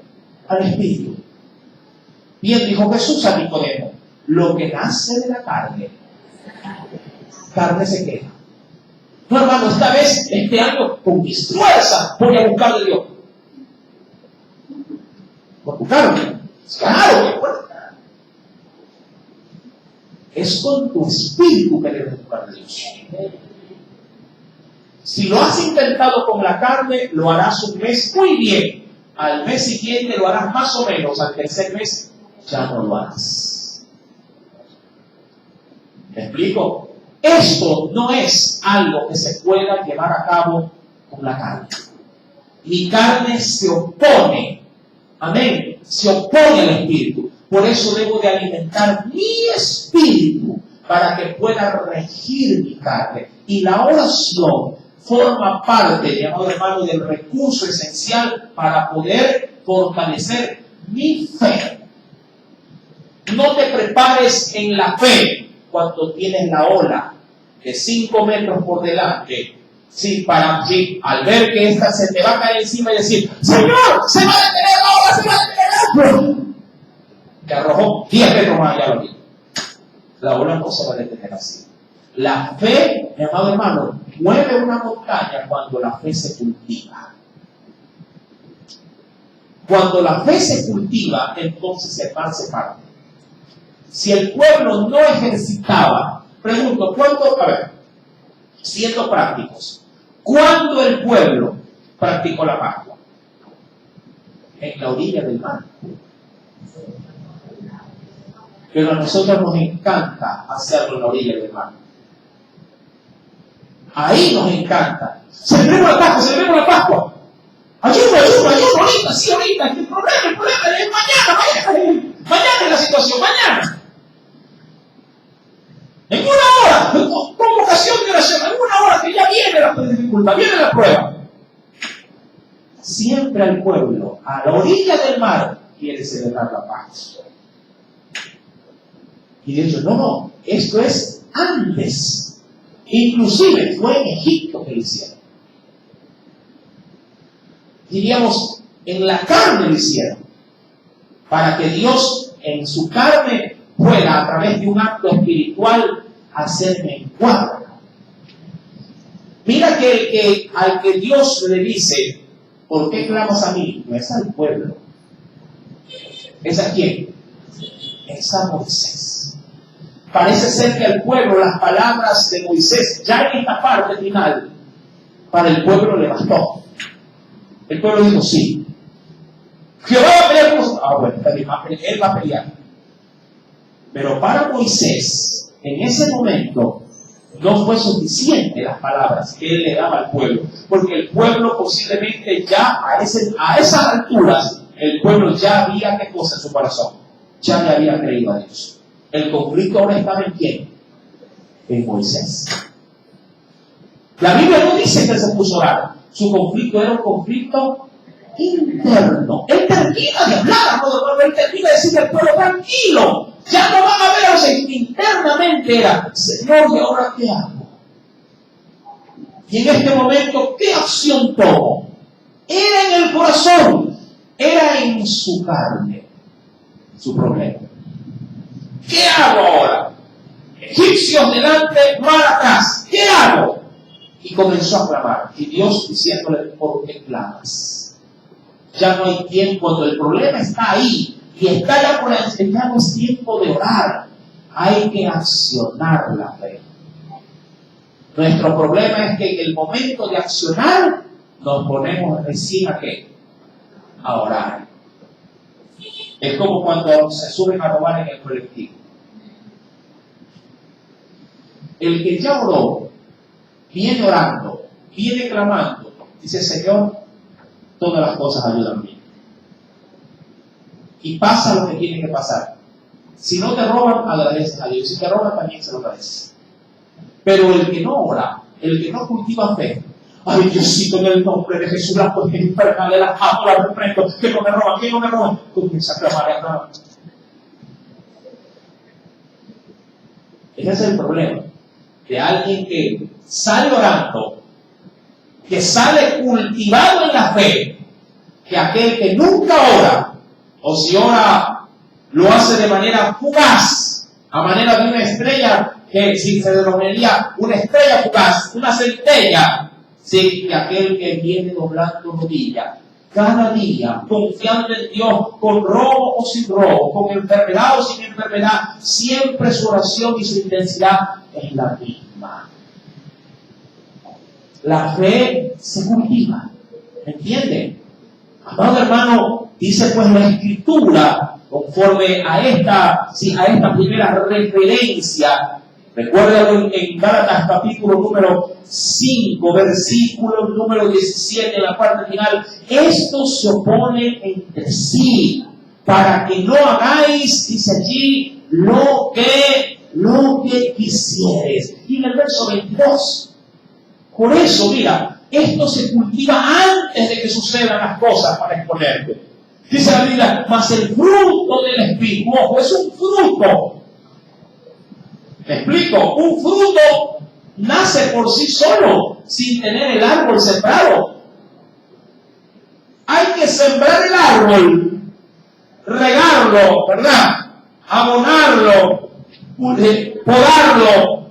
al espíritu. Bien dijo Jesús a Nicodemo, lo que nace de la carne se queja. No, hermano, esta vez, este año, con mis fuerzas voy a buscar de Dios. ¿Por buscarlo? Claro que puede. Es con tu espíritu que debes buscar de Dios. Si lo has intentado con la carne, lo harás un mes muy bien. Al mes siguiente lo harás más o menos. Al tercer mes ya no lo harás. ¿Me explico? Esto no es algo que se pueda llevar a cabo con la carne. Mi carne se opone, amén, se opone al espíritu. Por eso debo de alimentar mi espíritu para que pueda regir mi carne. Y la oración forma parte, mi amado hermano, del recurso esencial para poder fortalecer mi fe. No te prepares en la fe cuando tienes la ola de 5 metros por delante, sí, al ver que esta se te va a caer encima y decir, Señor, se va a detener la ola, se va a detener la ola. Te arrojó 10 metros más allá. La ola no se va a detener así. La fe, mi amado hermano, mueve una montaña cuando la fe se cultiva. Cuando la fe se cultiva, entonces se hace parte. Si el pueblo no ejercitaba, pregunto, siendo prácticos, ¿cuándo el pueblo practicó la Pascua? En la orilla del mar. Pero a nosotros nos encanta hacerlo en la orilla del mar. Ahí nos encanta. Celebremos la Pascua. Ayuno, ahorita, sí, ahorita. El problema es mañana es la situación, mañana. En una hora, convocación de oración, en una hora que ya viene la dificultad, viene la prueba. Siempre al pueblo, a la orilla del mar, quiere celebrar la paz. Y de hecho, no, esto es antes. Inclusive fue en Egipto que lo hicieron. Diríamos, en la carne lo hicieron. Para que Dios en su carne pueda, a través de un acto espiritual, hacerme encuadro. Mira que al que Dios le dice, ¿por qué clamas a mí? No es al pueblo. ¿Es a quién? Es a Moisés. Parece ser que al pueblo las palabras de Moisés, ya en esta parte final, para el pueblo le bastó. El pueblo dijo sí. Jehová va a pelear con nosotros. Bueno, él va a pelear. Pero para Moisés, en ese momento no fue suficiente las palabras que él le daba al pueblo, porque el pueblo posiblemente ya a esas alturas, el pueblo ya había qué cosa en su corazón, ya le había creído a Dios. El conflicto ahora estaba en quién, en Moisés. La Biblia no dice que él se puso a orar, su conflicto era un conflicto interno. Él termina de hablar, él termina de decirle al pueblo, tranquilo, ya no van a ver, o sea, internamente era, Señor, ¿y ahora qué hago? Y en este momento, ¿qué acción tomo? Era en el corazón, era en su carne, su problema. ¿Qué hago ahora? Egipcios delante, mar atrás, ¿qué hago? Y comenzó a clamar, y Dios diciéndole, ¿por qué clamas? Ya no hay tiempo, cuando el problema está ahí, y está ya por enseñar, no es tiempo de orar, hay que accionar la fe. Nuestro problema es que en el momento de accionar, nos ponemos recién a ¿qué? A orar. Es como cuando se suben a robar en el colectivo. El que ya oró, viene orando, viene clamando, dice, Señor, todas las cosas ayudan bien. Y pasa lo que tiene que pasar. Si no te roban, agradeces a Dios. Si te roban, también se lo agradeces. Pero el que no ora, el que no cultiva fe, ay, Diosito, en el nombre de Jesús, las cosas infernales, las amo, las reprendo, que no me roban, que no me roban. Comienza a clamar y a clamar. Ese es el problema de alguien que sale orando, que sale cultivado en la fe, que aquel que nunca ora, o si ora, lo hace de manera fugaz, a manera de una estrella, que si se denominaría una estrella fugaz, una centella, sí, que aquel que viene doblando rodilla, cada día, confiando en Dios, con robo o sin robo, con enfermedad o sin enfermedad, siempre su oración y su intensidad es la misma. La fe se cultiva, ¿entienden? Amado hermano, dice pues la Escritura, conforme a esta primera referencia, recuerda en Gálatas capítulo número 5, versículo número 17, en la parte final, estos se oponen entre sí, para que no hagáis, dice allí, lo que quisieres. Y en el verso 22, por eso, mira, esto se cultiva antes de que sucedan las cosas para exponerte. Dice la Biblia, mas el fruto del Espíritu, ojo, es un fruto. ¿Me explico? Un fruto nace por sí solo, sin tener el árbol sembrado. Hay que sembrar el árbol, regarlo, ¿verdad? Abonarlo, podarlo.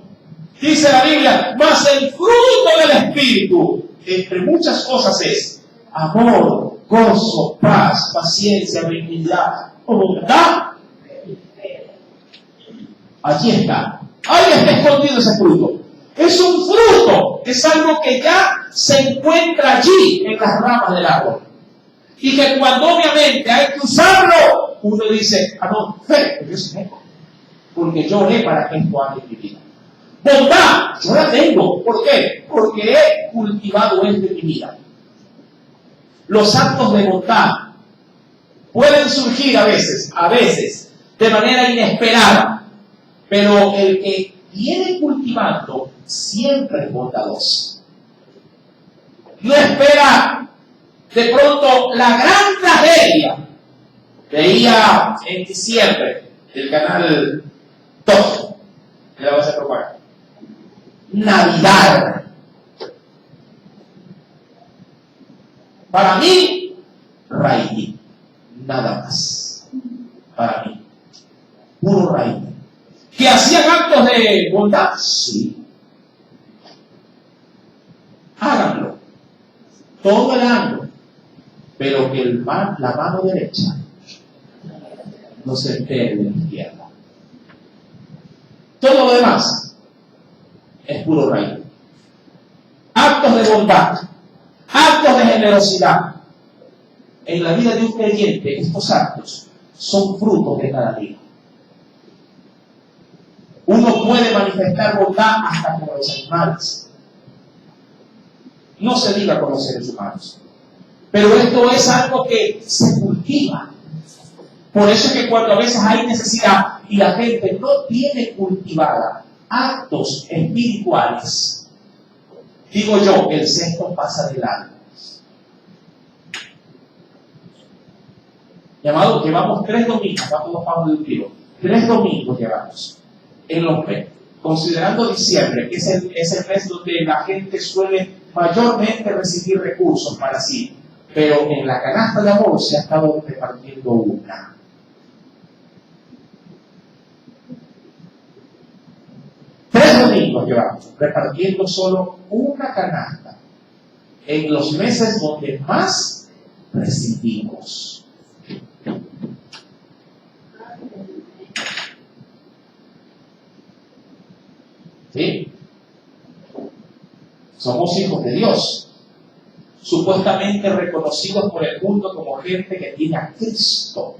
Dice la Biblia, mas el fruto del Espíritu, entre muchas cosas es amor, gozo, paz, paciencia, benignidad, bondad. Allí está. Ahí está escondido ese fruto. Es un fruto, es algo que ya se encuentra allí en las ramas del árbol. Y que cuando obviamente hay que usarlo, uno dice, no, fe, yo sé, porque yo oré para que esto haga en mi vida. Bondad, yo la tengo. ¿Por qué? Porque he cultivado esto en mi vida. Los actos de bondad pueden surgir a veces, de manera inesperada. Pero el que viene cultivando siempre es bondadoso. No espera de pronto la gran tragedia. Veía en diciembre el canal 2 de la base de propaganda. Navidad. Para mí, raíz. Nada más. Para mí. Puro raíz. ¿Que hacían actos de bondad? Sí. Háganlo. Todo el año. Pero que la mano derecha no se entere de la izquierda. Todo lo demás es puro raíz. Actos de bondad, actos de generosidad. En la vida de un creyente, estos actos son frutos de cada día. Uno puede manifestar bondad hasta con los animales. No se diga con los seres humanos. Pero esto es algo que se cultiva. Por eso es que cuando a veces hay necesidad y la gente no tiene cultivada actos espirituales, digo yo, el cesto pasa de largo. Llamado, llevamos 3 domingos, vamos de un tiro. 3 domingos llevamos en los meses, considerando diciembre, que es el mes donde la gente suele mayormente recibir recursos para sí, pero en la canasta de amor se ha estado repartiendo una. Tres domingos llevamos repartiendo solo una canasta en los meses donde más recibimos. ¿Sí? Somos hijos de Dios, supuestamente reconocidos por el mundo como gente que tiene a Cristo.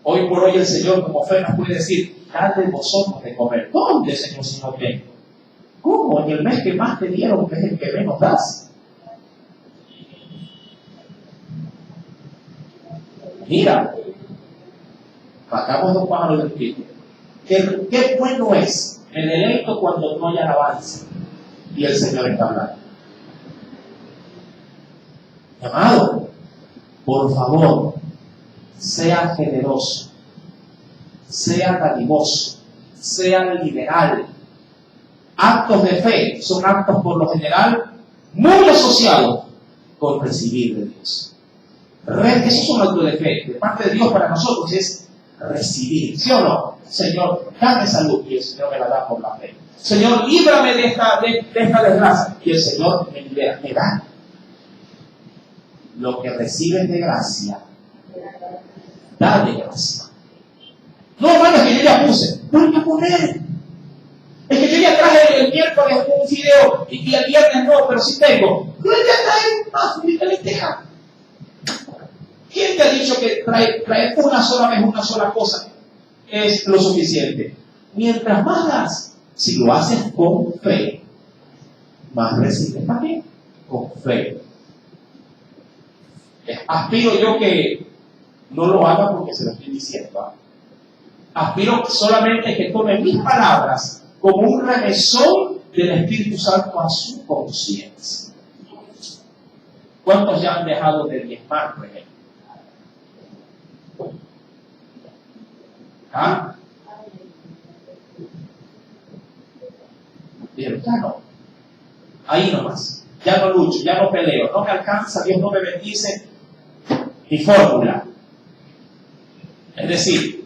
Hoy por hoy el Señor como fe nos puede decir, dadle vosotros de comer. ¿Dónde, Señor, si no tengo? ¿Cómo? En el mes que más te dieron, que es el que menos das. Mira, matamos 2 pájaros del tiro. Qué bueno es. Me deleito cuando no hay alabanza y el Señor está hablando. Amado, por favor, sea generoso, sea dadivoso, sea liberal. Actos de fe son actos por lo general muy asociados con recibir de Dios. Esos son actos de fe. De parte de Dios para nosotros es recibir, ¿sí o no? Señor, dame salud, y el Señor me la da por la fe. Señor, líbrame de esta desgracia, y el Señor me libera, me da. Lo que recibes de gracia, da de gracia. No, hermano, es que yo ya puse, vuelve a poner. Es que yo ya traje el miércoles un video, y el viernes no, pero sí tengo. Yo ya trae más de lenteja. ¿Quién te ha dicho que traer una sola vez, una sola cosa es lo suficiente? Mientras más das, si lo haces con fe, más recibes también con fe. Aspiro yo que no lo haga porque se lo estoy diciendo. Aspiro solamente que tome mis palabras como un remesón del Espíritu Santo a su conciencia. ¿Cuántos ya han dejado de diezmar, por ejemplo? ¿Ah? Pero ya no. Ahí nomás. Ya no lucho, ya no peleo, no me alcanza, Dios no me bendice. Mi fórmula. Es decir,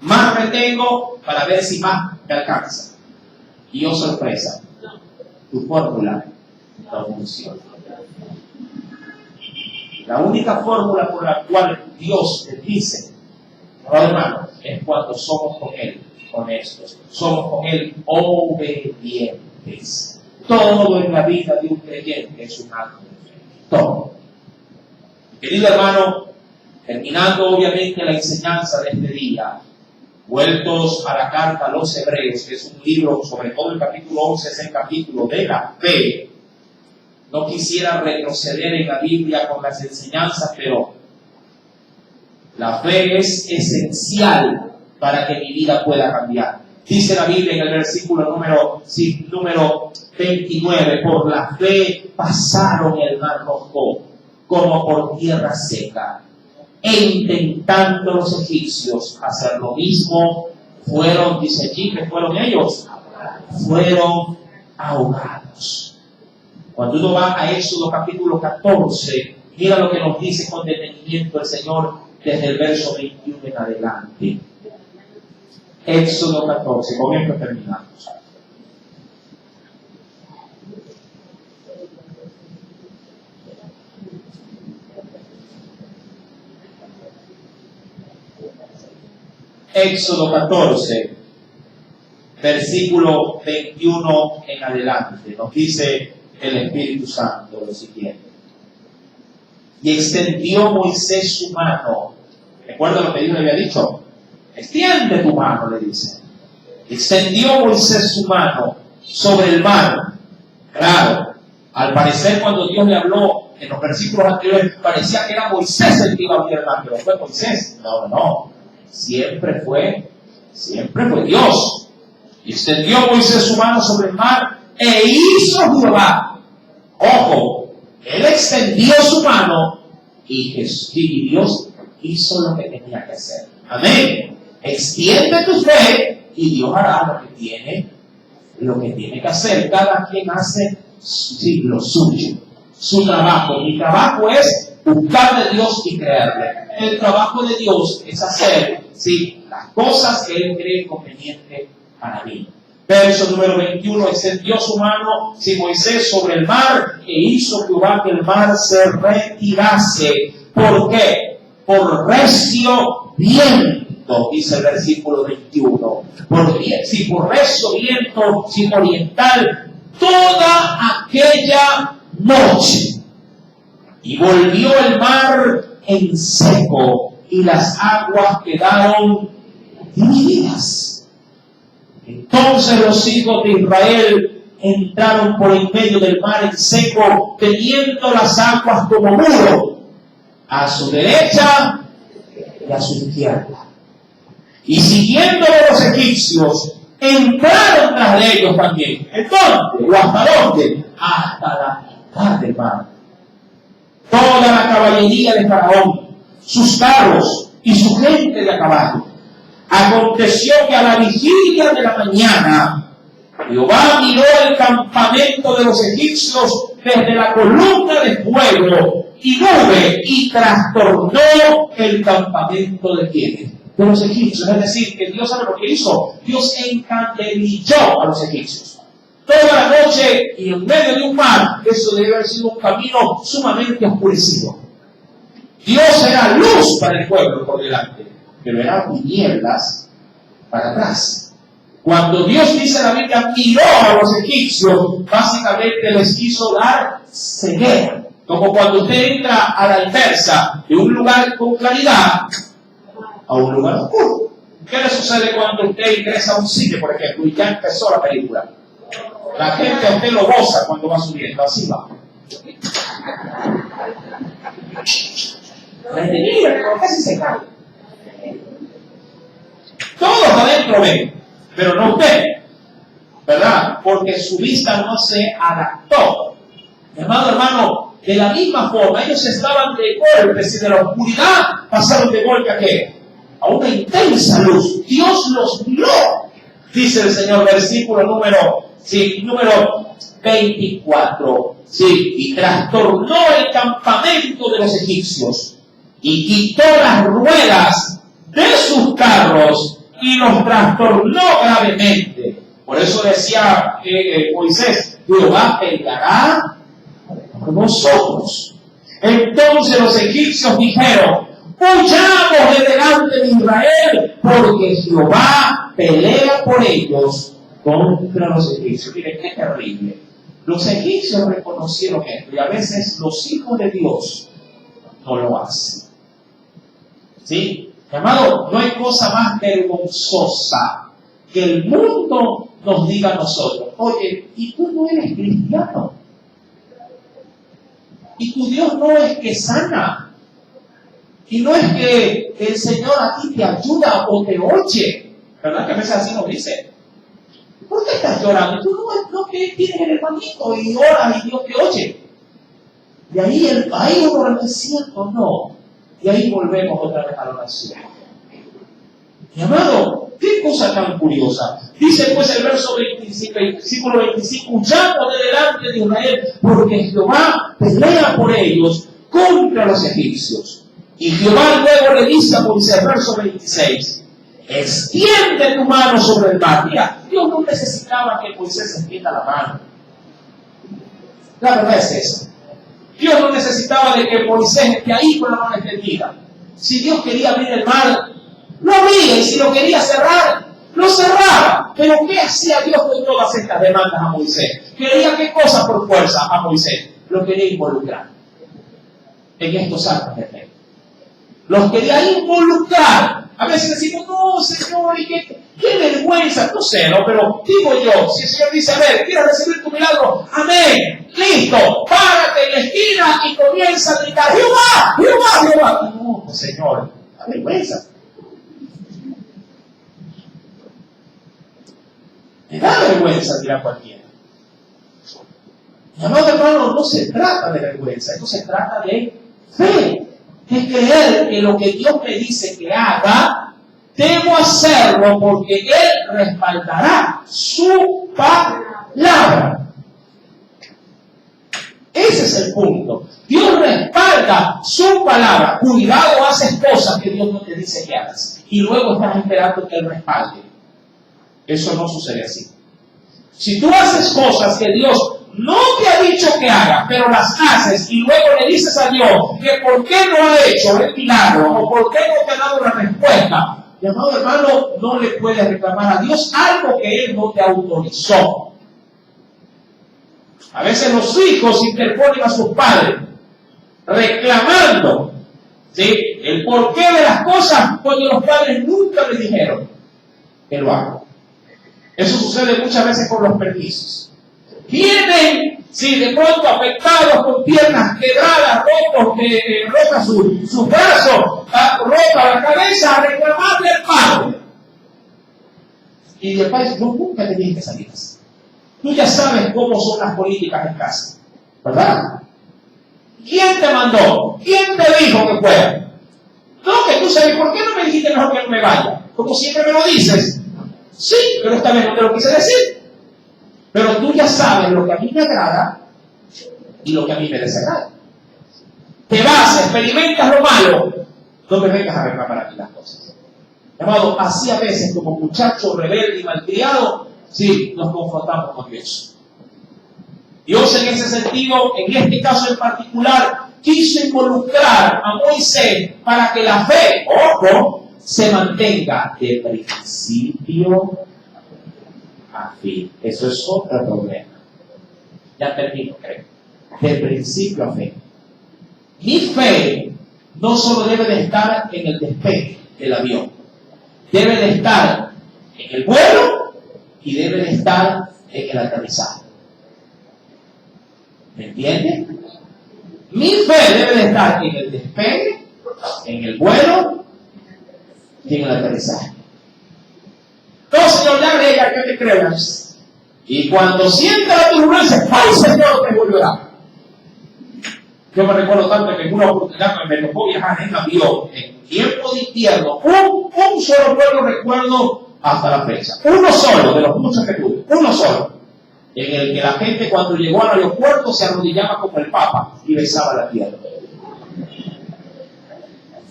más retengo para ver si más me alcanza. Y oh sorpresa, tu fórmula no funciona. La única fórmula por la cual Dios te dice, no, hermano, es cuando somos con Él honestos, somos con Él obedientes. Todo en la vida de un creyente es un acto de fe. Todo. Querido hermano, terminando obviamente la enseñanza de este día, vueltos a la carta a los Hebreos, que es un libro, sobre todo el capítulo 11, es el capítulo de la fe. No quisiera retroceder en la Biblia con las enseñanzas, pero la fe es esencial para que mi vida pueda cambiar. Dice la Biblia en el versículo número 29, por la fe pasaron el mar rojo como por tierra seca, e intentando los egipcios hacer lo mismo, fueron, dice allí, que fueron ellos, fueron ahogados. Cuando uno va a Éxodo capítulo 14, mira lo que nos dice con detenimiento el Señor desde el verso 21 en adelante. Éxodo 14, con esto terminamos. Éxodo 14, versículo 21 en adelante, nos dice el Espíritu Santo lo siguiente. Y extendió Moisés su mano. ¿Recuerda lo que Dios le había dicho? Extiende tu mano, le dice. Extendió Moisés su mano sobre el mar. Claro, al parecer cuando Dios le habló en los versículos anteriores, parecía que era Moisés el que iba a abrir el mar, pero fue Moisés. No. Siempre fue Dios. Y extendió Moisés su mano sobre el mar e hizo Jehová. Ojo, él extendió su mano y Dios hizo lo que tenía que hacer. Amén. Extiende tu fe y Dios hará lo que tiene que hacer. Cada quien hace lo suyo, su trabajo. Mi trabajo es buscar de Dios y creerle. El trabajo de Dios es hacer las cosas que Él cree conveniente para mí. Verso número 21, extendió su mano Moisés sobre el mar e hizo Jehová que el mar se retirase. ¿Por qué? Por recio viento, dice el versículo 21. Por recio viento oriental toda aquella noche. Y volvió el mar en seco y las aguas quedaron divididas. Entonces los hijos de Israel entraron por en medio del mar en seco, teniendo las aguas como muro, a su derecha y a su izquierda. Y siguiendo los egipcios, entraron tras de ellos también. ¿Entonces? ¿O hasta dónde? Hasta la mitad del mar. Toda la caballería de Faraón, sus carros y su gente de a caballo. Aconteció que a la vigilia de la mañana, Jehová miró el campamento de los egipcios desde la columna de fuego y nube y trastornó el campamento de quienes, de los egipcios. Es decir, que Dios sabe lo que hizo. Dios encandelilló a los egipcios. Toda la noche y en medio de un mar, eso debe haber sido un camino sumamente oscurecido. Dios era luz para el pueblo por delante, pero eran tinieblas para atrás. Cuando Dios, dice la Biblia, miró a los egipcios, básicamente les quiso dar ceguera. Como cuando usted entra a la inversa de un lugar con claridad a un lugar oscuro. ¿Qué le sucede cuando usted ingresa a un cine, por ejemplo, y ya empezó la película? La gente a usted lo goza cuando va subiendo, así va. La gente mira, pero casi se cae. Todos adentro ven, pero no usted, ¿verdad? Porque su vista no se adaptó. Mi amado hermano, de la misma forma, ellos estaban de golpe, si de la oscuridad pasaron de golpe a qué? A una intensa luz. Dios los miró, dice el Señor, versículo número 24. Y trastornó el campamento de los egipcios y quitó las ruedas de sus carros y los trastornó gravemente. Por eso decía Moisés, Jehová peleará por nosotros. Entonces los egipcios dijeron, huyamos de delante de Israel, porque Jehová pelea por ellos contra los egipcios. Miren, qué terrible. Los egipcios reconocieron esto y a veces los hijos de Dios no lo hacen. ¿Sí? Amado, no hay cosa más vergonzosa que el mundo nos diga a nosotros, oye, ¿y tú no eres cristiano? ¿Y tu Dios no es que sana? ¿Y no es que el Señor a ti te ayuda o te oye? ¿Verdad que a veces así nos dice? ¿Por qué estás llorando? Tú no que tienes el hermanito y oras y Dios te oye. Y ahí uno es cierto, no. Y ahí volvemos otra vez a la oración. Mi amado, qué cosa tan curiosa. Dice pues el verso 25, versículo 25, huyamos de delante de Israel, porque Jehová pelea por ellos contra los egipcios. Y Jehová luego le dice a Moisés, verso 26, extiende tu mano sobre el mar. Mira, Dios no necesitaba que Moisés extienda la mano. La verdad es esa. Dios no necesitaba de que Moisés esté ahí con la mano extendida. Si Dios quería abrir el mar, lo abría, y si lo quería cerrar, lo cerraba. Pero ¿qué hacía Dios con todas estas demandas a Moisés? ¿Quería qué cosa por fuerza a Moisés? Lo quería involucrar en estos actos de fe. Los quería involucrar. A veces decimos, no, Señor, ¿y qué vergüenza? No sé, ¿no? Pero digo yo, si el Señor dice, a ver, ¿quieres recibir tu milagro? Amén. Listo. Párate en la esquina y comienza a gritar, Jehová, Jehová, Jehová. No, Señor, da vergüenza. Me da vergüenza, dirá cualquiera. Mi amado hermano, no se trata de vergüenza, esto se trata de fe. De creer que lo que Dios me dice que haga, debo hacerlo porque Él respaldará su palabra. Ese es el punto. Dios respalda su palabra. Cuidado, haces cosas que Dios no te dice que hagas y luego estás esperando que Él respalde. Eso no sucede así. Si tú haces cosas que Dios no te ha dicho que hagas, pero las haces y luego le dices a Dios que por qué no ha hecho el milagro o por qué no te ha dado la respuesta, mi amado hermano, no le puedes reclamar a Dios algo que Él no te autorizó. A veces los hijos interponen a sus padres reclamando, ¿sí?, el porqué de las cosas cuando los padres nunca le dijeron que lo hagan. Eso sucede muchas veces con los permisos. Vienen, sí, de pronto afectados con piernas quebradas, rotas sus brazos, rota la cabeza, a reclamarle al padre. Y el padre dice, no, nunca tenías que salir así. Tú ya sabes cómo son las políticas en casa, ¿verdad? ¿Quién te mandó? ¿Quién te dijo que fuera? No, que tú sabes, ¿por qué no me dijiste mejor que no me vaya? Como siempre me lo dices. Sí, pero esta vez no te lo quise decir. Pero tú ya sabes lo que a mí me agrada y lo que a mí me desagrada. Te vas, experimentas lo malo, no me vengas a reclamar aquí las cosas. Amado, así a veces como muchacho rebelde y malcriado, sí, nos confrontamos con Dios. Dios en ese sentido, en este caso en particular, quiso involucrar a Moisés para que la fe, ojo, se mantenga de principio a fin. Eso es otro problema. Ya termino, creo. De principio a fin. Mi fe no solo debe de estar en el despegue del avión, debe de estar en el vuelo y debe de estar en el aterrizaje. ¿Me entiende? Mi fe debe de estar en el despegue, en el vuelo y en el aterrizaje. No, Señor, ya agrega que te creas. Y cuando sienta la turbulencia, ¡ay, Señor, te volverá! Yo me recuerdo tanto que en una oportunidad me tocó viajar en avión, en tiempo de invierno, un solo vuelo recuerdo hasta la fecha. Uno solo, de los muchos que tuve. Uno solo. En el que la gente cuando llegó al aeropuerto se arrodillaba como el Papa y besaba la tierra.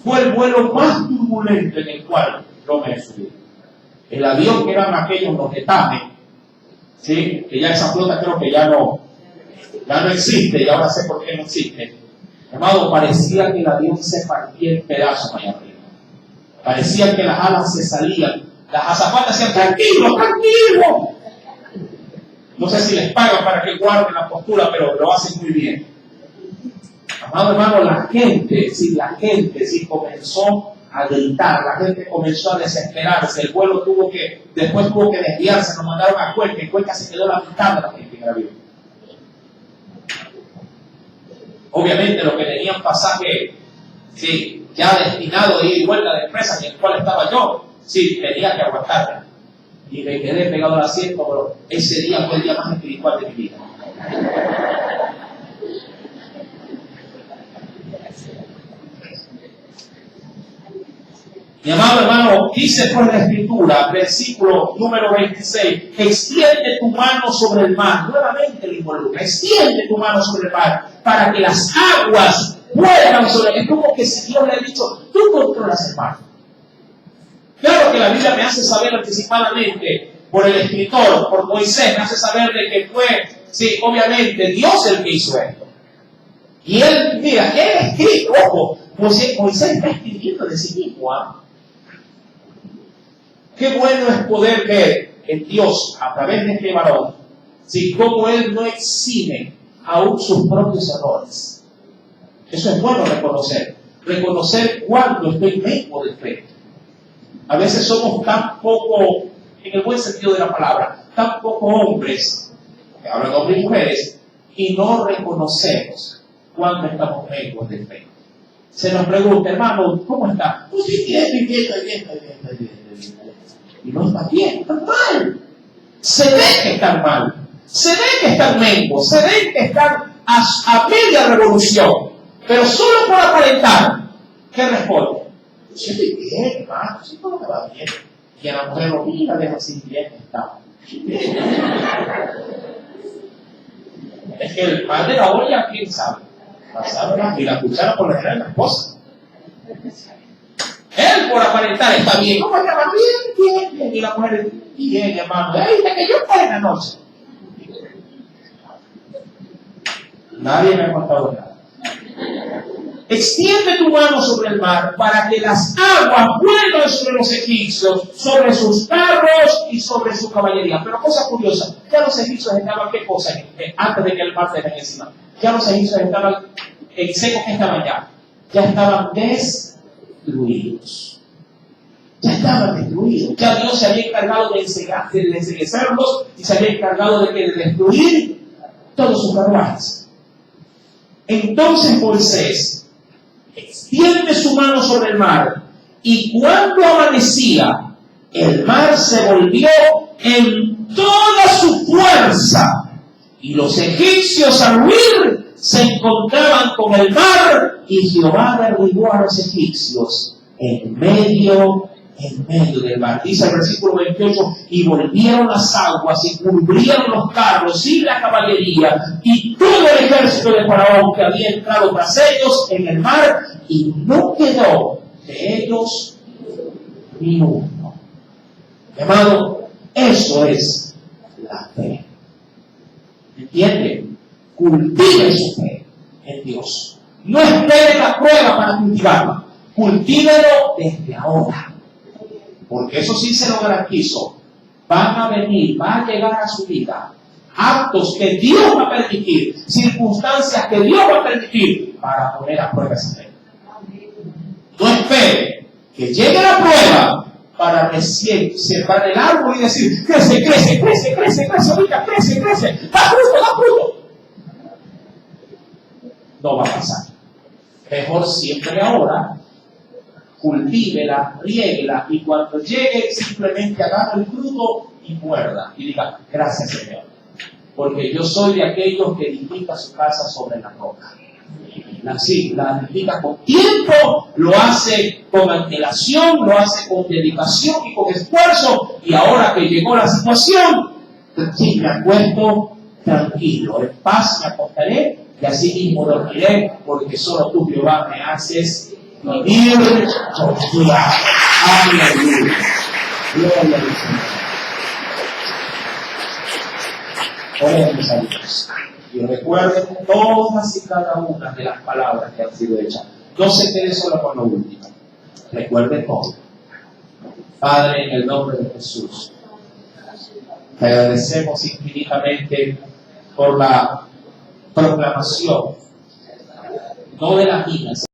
Fue el vuelo más turbulento en el cual yo me he subido. El avión que eran aquellos los Getafe, ¿sí?, que ya esa flota creo que ya no existe, y ahora sé por qué no existe. Amado, parecía que el avión se partía en pedazos allá arriba. Parecía que las alas se salían. Las azafatas decían, tranquilo, tranquilo. No sé si les pagan para que guarden la postura, pero lo hacen muy bien. Amado hermano, la gente comenzó a gritar, la gente comenzó a desesperarse, el vuelo después tuvo que desviarse, nos mandaron a Cuenca, en Cuenca se quedó la mitad de la gente en el avión. Obviamente los que tenían pasaje, sí, ya destinado de ir y vuelta de empresa, en el cual estaba yo, sí, tenía que aguantarme. Y me quedé pegado al asiento, pero ese día fue el día más espiritual de mi vida. Mi amado hermano, dice por la Escritura, versículo número 26, extiende tu mano sobre el mar, nuevamente lo involucra, extiende tu mano sobre el mar, para que las aguas vuelvan sobre él. Es como que si Dios le ha dicho, tú controlas el mar. Claro que la Biblia me hace saber anticipadamente, por el escritor, por Moisés, me hace saber de que fue, sí, obviamente, Dios el que hizo esto. Y él, mira, él escribe, ojo, Moisés está escribiendo de sí mismo, ¿ah? Qué bueno es poder ver en Dios, a través de este varón, ¿sí?, cómo él no exime aún sus propios errores. Eso es bueno reconocer. reconocer cuándo estoy menguo de fe. A veces somos tan poco, en el buen sentido de la palabra, tan poco hombres, que hablan hombres y mujeres, y no reconocemos cuándo estamos menguos de fe. Se nos pregunta, hermano, ¿cómo está? Pues sí, bien. Y no está bien, está mal. Se ve que están mal, se ve que están menguos, se ve que están a media revolución, pero solo por aparentar. ¿Qué responde? Yo estoy bien, hermano, si todo me va bien. Y a la mujer lo mira, deja así bien, está. Es que el pan de la olla, ¿quién sabe? Y la cuchara por lo general es la esposa. Él por aparentar está bien. ¿Cómo está? Bien. Y la mujer, bien, hermano. ¡Ay, que yo para en la noche! Nadie me ha contado nada. Extiende tu mano sobre el mar para que las aguas vuelvan sobre los egipcios, sobre sus carros y sobre su caballería. Pero cosa curiosa, ya los egipcios estaban, ¿qué cosa? Antes de que el mar se venga encima. Ya los egipcios estaban en secos, que estaban ya. Ya estaban destruidos. Ya estaban destruidos. Ya Dios se había encargado de enseguecerlos y se había encargado de destruir todos sus carruajes. Entonces Moisés extiende su mano sobre el mar, y cuando amanecía, el mar se volvió en toda su fuerza, y los egipcios al huir se encontraban con el mar, y Jehová derribó a los egipcios en medio del mar. Dice el versículo 28, y volvieron las aguas y cubrieron los carros y la caballería y todo el ejército de Faraón que había entrado tras ellos en el mar, y no quedó de ellos ni uno. Amado, eso es la fe. ¿Entiende? Cultive su fe en Dios. No espere la prueba para cultivarla. Cultívelo desde ahora. Porque eso sí se lo garantizo. Van a venir, va a llegar a su vida actos que Dios va a permitir, circunstancias que Dios va a permitir para poner a prueba esa fe. No espere que llegue la prueba para recién sembrar el árbol y decir, crece, ahorita crece, da fruto. No va a pasar. Mejor siempre ahora, cultívela, riéguela, y cuando llegue simplemente agarra el fruto y muerda y diga, gracias Señor, porque yo soy de aquellos que edifica su casa sobre la roca. Así, la edifica con tiempo, lo hace con antelación, lo hace con dedicación y con esfuerzo, y ahora que llegó la situación, sí, me acuesto tranquilo, en paz me acostaré, y así mismo dormiré, porque solo tú, Jehová, me haces vivir confiado. Aleluya. Gloria al Señor. Oremos a Dios. Y recuerden todas y cada una de las palabras que han sido hechas. No se quede solo con lo último. Recuerden todo. Padre, en el nombre de Jesús, te agradecemos infinitamente por la proclamación, no de las minas,